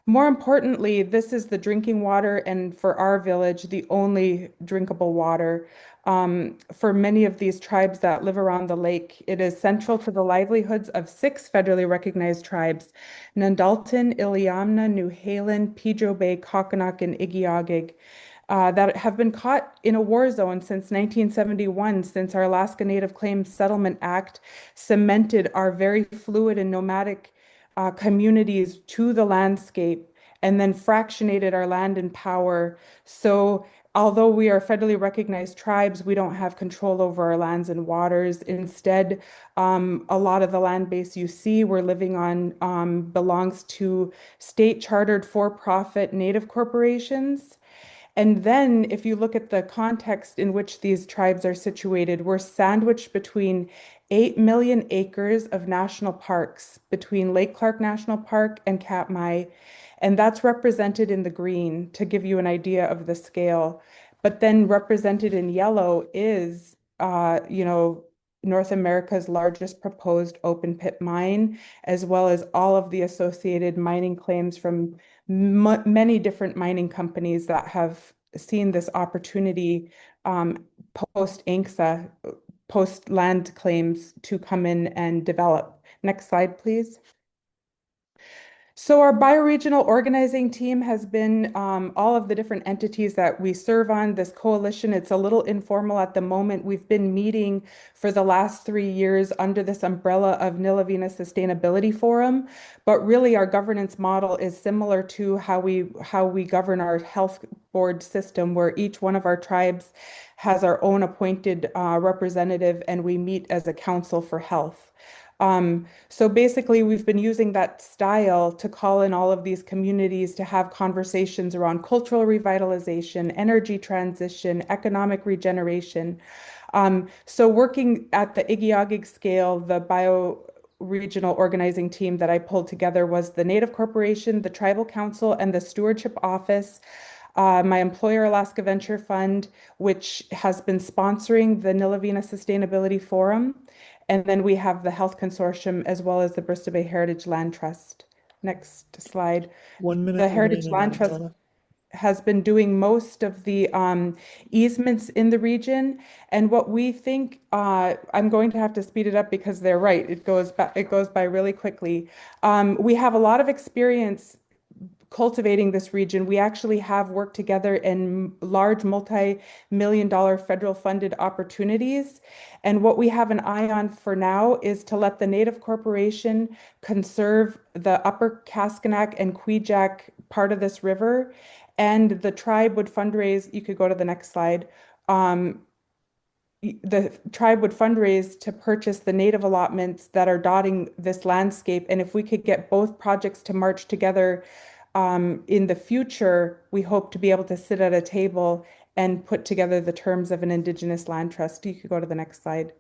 More importantly, this is the drinking water, and for our village, the only drinkable water. For many of these tribes that live around the lake, it is central to the livelihoods of 6 federally recognized tribes: Nandalton, Iliamna, New Halen, Pedro Bay, Kokkinuk, and Igiugig, that have been caught in a war zone since 1971, since our Alaska Native Claims Settlement Act cemented our very fluid and nomadic communities to the landscape, and then fractionated our land and power. So although we are federally recognized tribes, we don't have control over our lands and waters. Instead, a lot of the land base you see we're living on belongs to state chartered for-profit Native corporations. And then if you look at the context in which these tribes are situated, we're sandwiched between 8 million acres of national parks, between Lake Clark National Park and Katmai, and that's represented in the green to give you an idea of the scale. But then represented in yellow is, North America's largest proposed open pit mine, as well as all of the associated mining claims from many different mining companies that have seen this opportunity post-ANCSA, post-land claims, to come in and develop. Next slide, please. So our bioregional organizing team has been all of the different entities that we serve on this coalition. It's a little informal at the moment. We've been meeting for the last 3 years under this umbrella of Nilavina Sustainability Forum, but really our governance model is similar to how we govern our health board system, where each one of our tribes has our own appointed representative, and we meet as a council for health. So basically, we've been using that style to call in all of these communities to have conversations around cultural revitalization, energy transition, economic regeneration. So working at the Igiugig scale, the bioregional organizing team that I pulled together was the Native Corporation, the Tribal Council, and the Stewardship Office. My employer, Alaska Venture Fund, which has been sponsoring the Nilavina Sustainability Forum. And then we have the Health Consortium, as well as the Bristol Bay Heritage Land Trust. Next slide. 1 minute The Heritage remaining, Land Trust. Anna. has been doing most of the easements in the region. And what we think, I'm going to have to speed it up because they're right. It goes by really quickly. We have a lot of experience cultivating this region. We actually have worked together in large multi-million-dollar federal funded opportunities. And what we have an eye on for now is to let the Native Corporation conserve the upper Kaskanak and Kwijak part of this river. And the tribe would fundraise, you could go to the next slide. The tribe would fundraise to purchase the native allotments that are dotting this landscape. And if we could get both projects to march together in the future, we hope to be able to sit at a table and put together the terms of an Indigenous land trust. You could go to the next slide.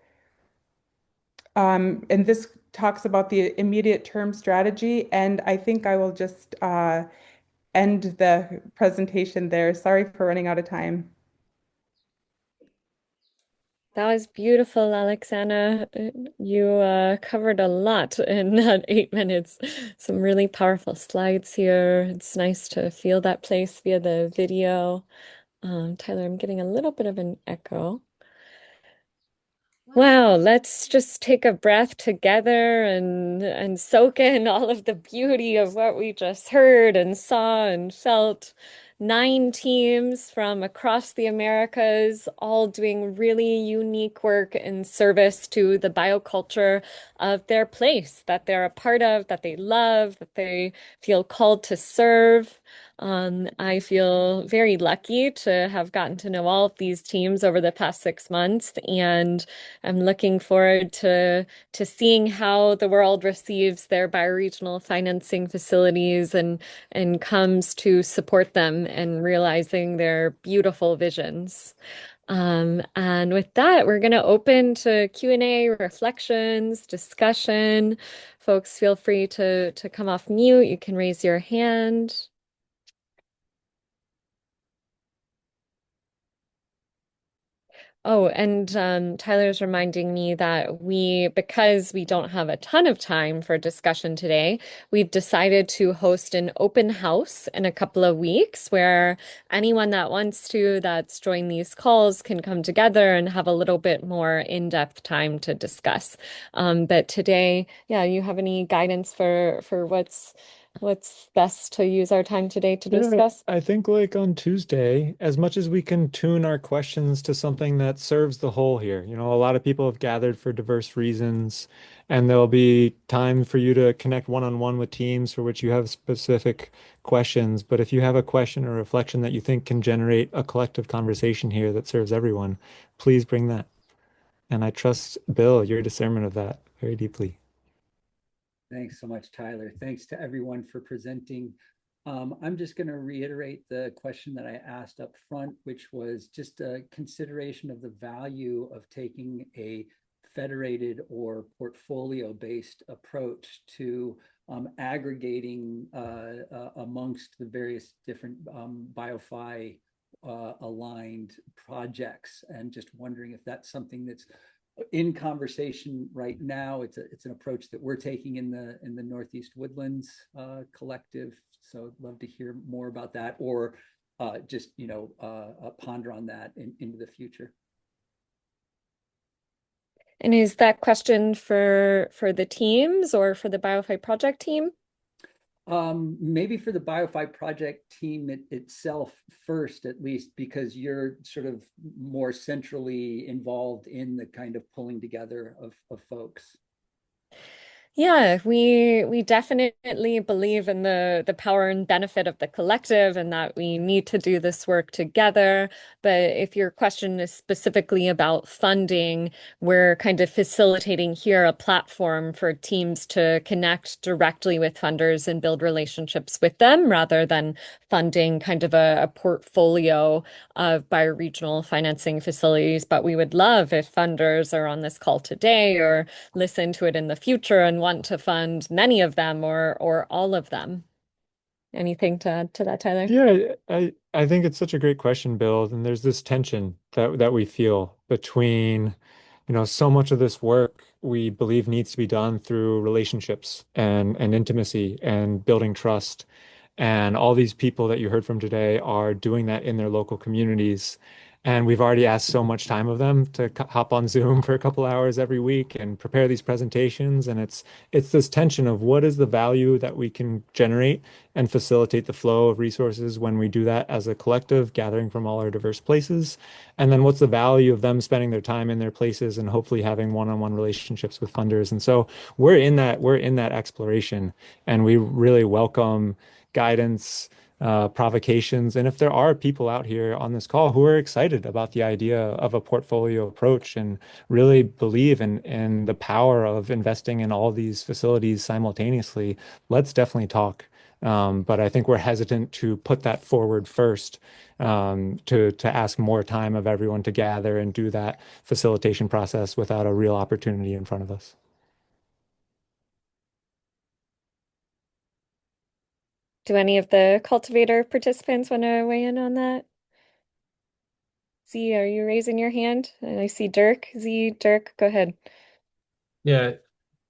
And this talks about the immediate term strategy. And I think I will just end the presentation there. Sorry for running out of time. That was beautiful, Alexandra. You covered a lot in that 8 minutes. Some really powerful slides here. It's nice to feel that place via the video. Tyler, I'm getting a little bit of an echo. Wow, let's just take a breath together and soak in all of the beauty of what we just heard and saw and felt. 9 teams from across the Americas, all doing really unique work in service to the bioculture of their place that they're a part of, that they love, that they feel called to serve. I feel very lucky to have gotten to know all of these teams over the past 6 months, and I'm looking forward to seeing how the world receives their bioregional financing facilities and comes to support them in realizing their beautiful visions. And with that, we're going to open to Q&A, reflections, discussion. Folks, feel free to come off mute. You can raise your hand. Oh, and Tyler's reminding me that because we don't have a ton of time for discussion today, we've decided to host an open house in a couple of weeks where anyone that wants to, that's joined these calls, can come together and have a little bit more in-depth time to discuss. But today, yeah, you have any guidance for what's best to use our time today to discuss? I think like on Tuesday, as much as we can tune our questions to something that serves the whole here. You know, a lot of people have gathered for diverse reasons, and there'll be time for you to connect one-on-one with teams for which you have specific questions. But if you have a question or reflection that you think can generate a collective conversation here that serves everyone, please bring that. And I trust, Bill, your discernment of that very deeply. Thanks so much, Tyler. Thanks to everyone for presenting. I'm just going to reiterate the question that I asked up front, which was just a consideration of the value of taking a federated or portfolio-based approach to aggregating amongst the various different BioFi aligned projects, and just wondering if that's something that's in conversation right now. It's an approach that we're taking in the Northeast Woodlands collective. So I'd love to hear more about that, or just ponder on that into the future. And is that question for the teams or for the BioFi project team? Maybe for the BioFi project team itself first, at least, because you're sort of more centrally involved in the kind of pulling together of folks. Yeah, we definitely believe in the power and benefit of the collective and that we need to do this work together. But if your question is specifically about funding, we're kind of facilitating here a platform for teams to connect directly with funders and build relationships with them rather than funding kind of a portfolio of bioregional financing facilities. But we would love if funders are on this call today or listen to it in the future and want to fund many of them or all of them. Anything to add to that, Tyler? Yeah, I think it's such a great question, Bill. And there's this tension that we feel between, so much of this work we believe needs to be done through relationships and intimacy and building trust. And all these people that you heard from today are doing that in their local communities. And we've already asked so much time of them to hop on Zoom for a couple hours every week and prepare these presentations. And it's this tension of what is the value that we can generate and facilitate the flow of resources when we do that as a collective, gathering from all our diverse places. And then what's the value of them spending their time in their places and hopefully having one-on-one relationships with funders. And so we're in that exploration, and we really welcome guidance, provocations. And if there are people out here on this call who are excited about the idea of a portfolio approach and really believe in the power of investing in all these facilities simultaneously, let's definitely talk. But I think we're hesitant to put that forward first, to ask more time of everyone to gather and do that facilitation process without a real opportunity in front of us. Do any of the cultivator participants want to weigh in on that? Z, are you raising your hand? And I see Dirk. Z, Dirk, go ahead. Yeah,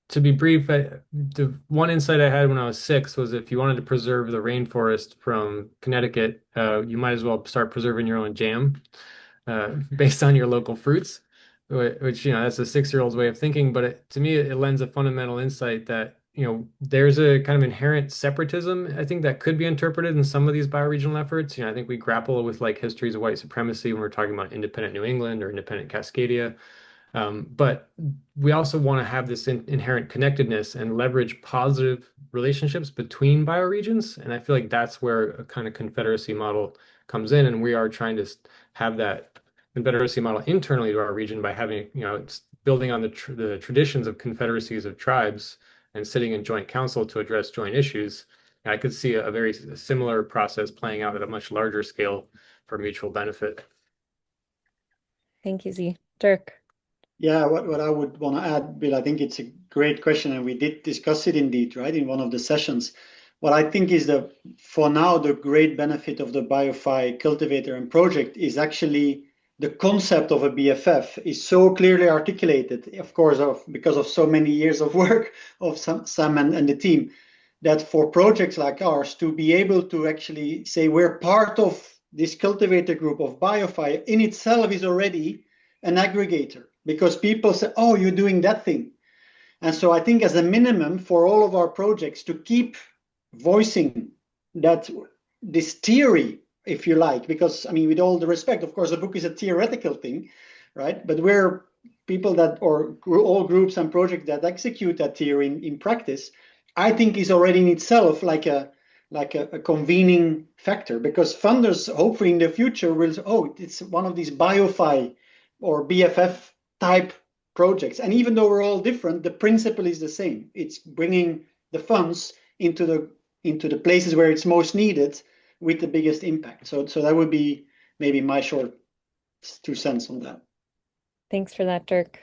to be brief, the one insight I had when I was 6 was if you wanted to preserve the rainforest from Connecticut, you might as well start preserving your own jam, based on your local fruits, which, that's a 6-year-old's way of thinking. But to me, it lends a fundamental insight that, there's a kind of inherent separatism, I think, that could be interpreted in some of these bioregional efforts. I think we grapple with like histories of white supremacy when we're talking about independent New England or independent Cascadia. But we also want to have this inherent connectedness and leverage positive relationships between bioregions. And I feel like that's where a kind of confederacy model comes in. And we are trying to have that confederacy model internally to our region by having, it's building on the traditions of confederacies of tribes and sitting in joint council to address joint issues. And I could see a very similar process playing out at a much larger scale for mutual benefit. Thank you, Z. Dirk. Yeah, what I would want to add, Bill, I think it's a great question, and we did discuss it indeed, right, in one of the sessions. What I think is for now, the great benefit of the BioFi cultivator and project is actually the concept of a BFF is so clearly articulated, of course, because of so many years of work of Sam and the team, that for projects like ours to be able to actually say we're part of this cultivator group of BioFi in itself is already an aggregator, because people say, oh, you're doing that thing. And so I think as a minimum for all of our projects to keep voicing that this theory, if you like, because I mean, with all the respect, of course, the book is a theoretical thing, right? But we're people that, or all groups and projects that execute that theory in practice, I think is already in itself like a convening factor, because funders hopefully in the future will say, oh, it's one of these BioFi or BFF type projects. And even though we're all different, the principle is the same. It's bringing the funds into the places where it's most needed with the biggest impact. So that would be maybe my short 2 cents on that. Thanks for that, Dirk.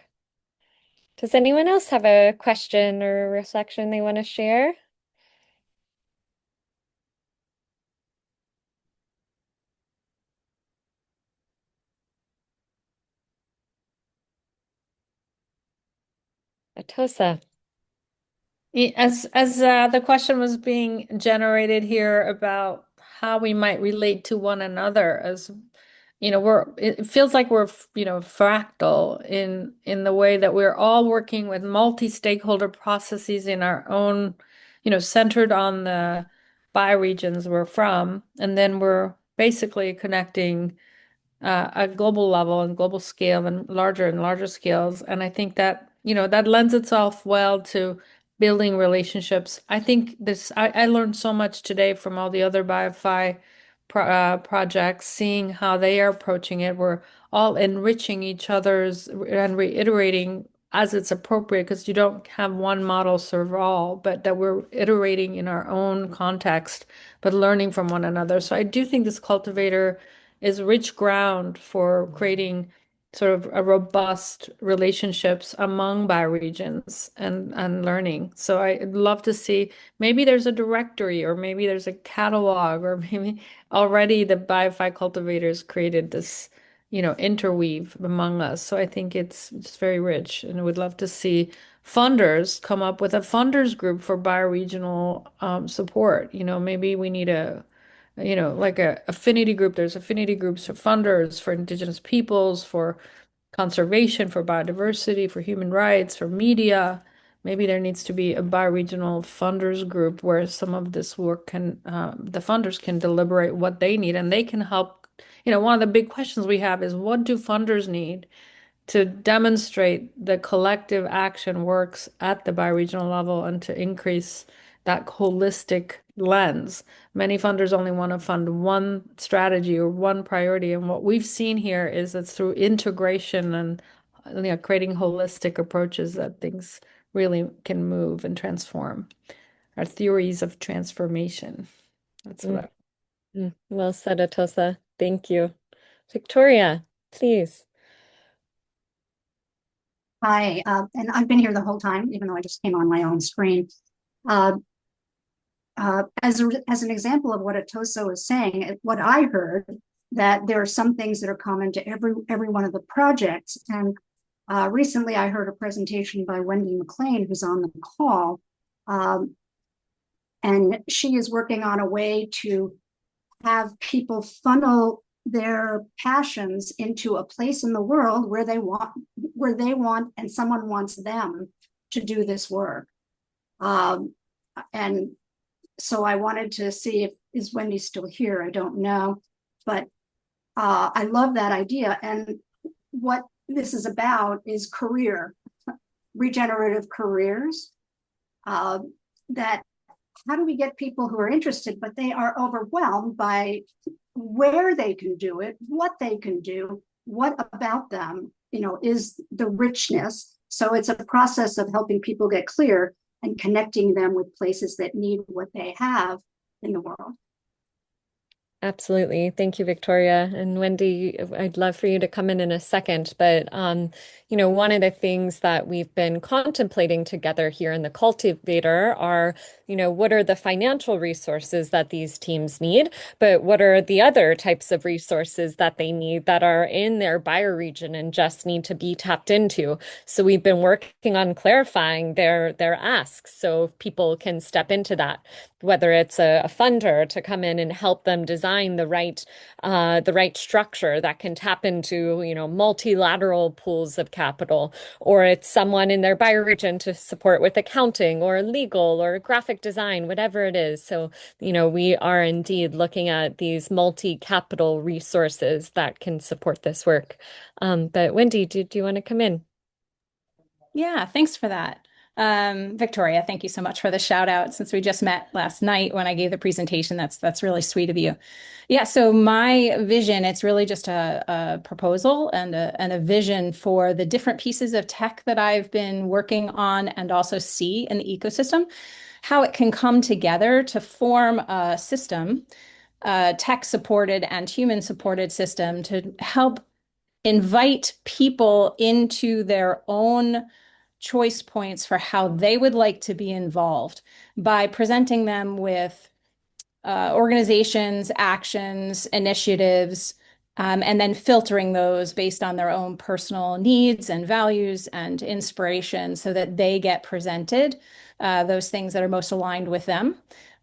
Does anyone else have a question or a reflection they want to share? Atosa. As the question was being generated here about how we might relate to one another, as it feels like we're fractal in the way that we're all working with multi-stakeholder processes in our own, centered on the bioregions we're from, and then we're basically connecting at global level and global scale and larger scales. And I think that, that lends itself well to building relationships. I think I learned so much today from all the other BioFi projects, seeing how they are approaching it. We're all enriching each other's and reiterating as it's appropriate, because you don't have one model serve all, but that we're iterating in our own context, but learning from one another. So I do think this cultivator is rich ground for creating sort of a robust relationships among bioregions and learning. So I'd love to see, maybe there's a directory, or maybe there's a catalog, or maybe already the BioFi cultivators created this interweave among us. So I think it's very rich, and I would love to see funders come up with a funders group for bioregional support. Maybe we need like a affinity group. There's affinity groups for funders, for indigenous peoples, for conservation, for biodiversity, for human rights, for media. Maybe there needs to be a bioregional funders group where some of this work the funders can deliberate what they need, and they can help. One of the big questions we have is, what do funders need to demonstrate the collective action works at the bioregional level and to increase that holistic lens? Many funders only want to fund one strategy or one priority. And what we've seen here is that through integration and creating holistic approaches that things really can move and transform. Our theories of transformation. That's what Well said, Atossa. Thank you. Victoria, please. Hi, and I've been here the whole time, even though I just came on my own screen. As an example of what Atossa was saying, what I heard, that there are some things that are common to every one of the projects. And recently I heard a presentation by Wendy McLean, who's on the call. And she is working on a way to have people funnel their passions into a place in the world where they want and someone wants them to do this work. And so I wanted to see is Wendy still here? I don't know, but I love that idea. And what this is about is regenerative careers, that how do we get people who are interested, but they are overwhelmed by where they can do it, what they can do, what about them, is the richness. So it's a process of helping people get clear and connecting them with places that need what they have in the world. Absolutely. Thank you, Victoria. And Wendy, I'd love for you to come in a second. But, one of the things that we've been contemplating together here in the Cultivator are, what are the financial resources that these teams need, but what are the other types of resources that they need that are in their bioregion and just need to be tapped into. So we've been working on clarifying their asks so people can step into that, whether it's a funder to come in and help them design the right structure that can tap into, multilateral pools of capital, or it's someone in their bioregion to support with accounting or legal or graphic design, whatever it is. So, we are indeed looking at these multi-capital resources that can support this work. But Wendy, do you want to come in? Yeah, thanks for that. Victoria, thank you so much for the shout out, since we just met last night when I gave the presentation. That's really sweet of you. Yeah, so my vision, it's really just a proposal and a vision for the different pieces of tech that I've been working on and also see in the ecosystem, how it can come together to form a system, tech-supported and human-supported system, to help invite people into their own choice points for how they would like to be involved by presenting them with organizations, actions, initiatives, and then filtering those based on their own personal needs and values and inspiration so that they get presented those things that are most aligned with them.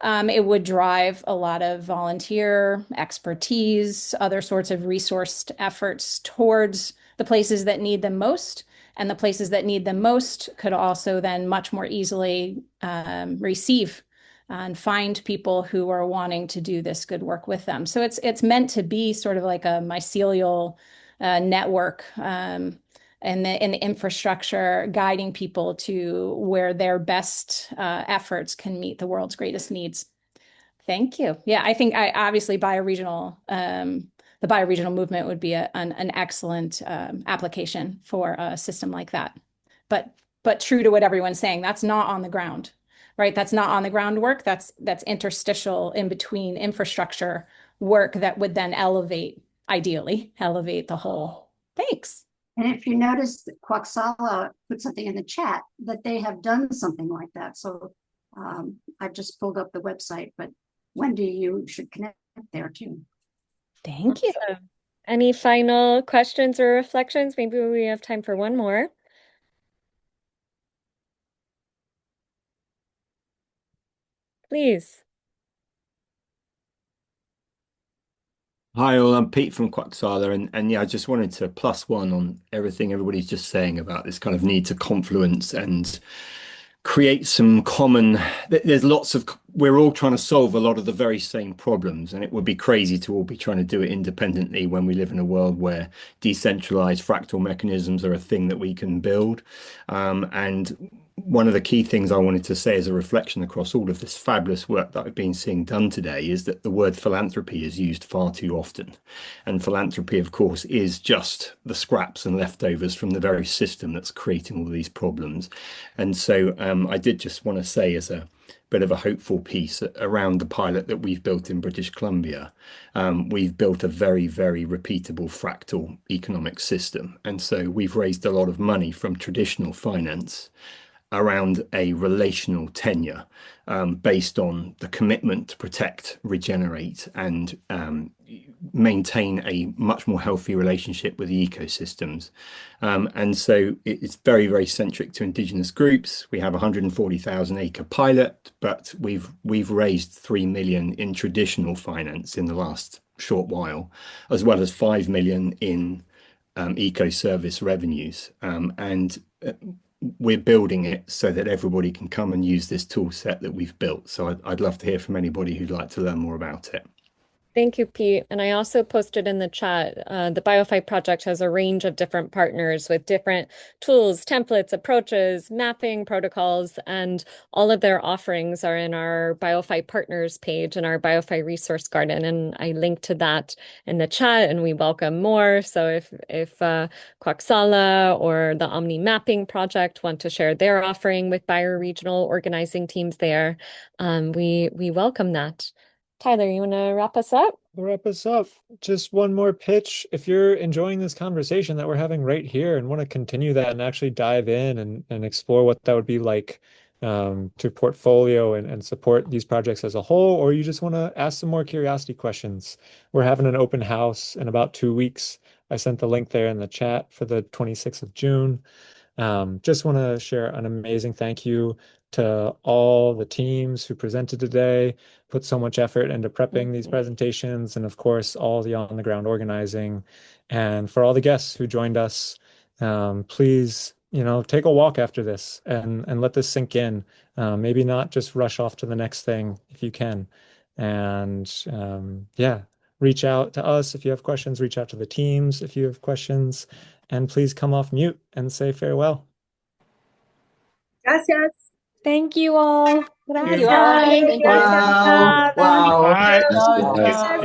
It would drive a lot of volunteer expertise, other sorts of resourced efforts towards the places that need them most. And the places that need them most could also then much more easily receive and find people who are wanting to do this good work with them. So it's meant to be sort of like a mycelial network and the infrastructure guiding people to where their best efforts can meet the world's greatest needs. Thank you. Yeah, I think obviously bioregional, the bioregional movement would be an excellent application for a system like that. But true to what everyone's saying, that's not on the ground, right? That's not on the ground work. That's interstitial in between infrastructure work that would then ideally elevate the whole. Thanks. And if you notice that Quaxala put something in the chat that they have done something like that. So I've just pulled up the website, but Wendy, you should connect there too. Thank you. Any final questions or reflections? Maybe we have time for one more. Please. Hi all, I'm Pete from Quacksala, and yeah, I just wanted to +1 on everything everybody's just saying about this kind of need to confluence and create some common. There's lots of, we're all trying to solve a lot of the very same problems, and it would be crazy to all be trying to do it independently when we live in a world where decentralized fractal mechanisms are a thing that we can build. And one of the key things I wanted to say as a reflection across all of this fabulous work that I've been seeing done today is that the word philanthropy is used far too often. And philanthropy, of course, is just the scraps and leftovers from the very system that's creating all these problems. And so I did just want to say, as a bit of a hopeful piece around the pilot that we've built in British Columbia, we've built a very, very repeatable fractal economic system. And so we've raised a lot of money from traditional finance around a relational tenure based on the commitment to protect, regenerate, and maintain a much more healthy relationship with the ecosystems. And so it's very, very centric to Indigenous groups. We have a 140,000 acre pilot, but we've raised 3 million in traditional finance in the last short while, as well as 5 million in eco-service revenues. And we're building it so that everybody can come and use this tool set that we've built. So I'd love to hear from anybody who'd like to learn more about it. Thank you, Pete. And I also posted in the chat, the BioFi project has a range of different partners with different tools, templates, approaches, mapping protocols, and all of their offerings are in our BioFi partners page in our BioFi resource garden. And I linked to that in the chat, and we welcome more. So if Quacksala or the Omni Mapping Project want to share their offering with bioregional organizing teams there, we welcome that. Tyler, you want to wrap us up? Wrap us up. Just one more pitch. If you're enjoying this conversation that we're having right here and want to continue that and actually dive in and explore what that would be like to portfolio and support these projects as a whole, or you just want to ask some more curiosity questions, we're having an open house in about 2 weeks. I sent the link there in the chat for the 26th of June. Just want to share an amazing thank you to all the teams who presented today, put so much effort into prepping these presentations, and of course, all the on-the-ground organizing. And for all the guests who joined us, please, take a walk after this and let this sink in. Maybe not just rush off to the next thing if you can. And yeah, reach out to us if you have questions, reach out to the teams if you have questions, and please come off mute and say farewell. Gracias. Thank you all. Thank you all. Thank you. Wow. Wow. Ciao, ciao.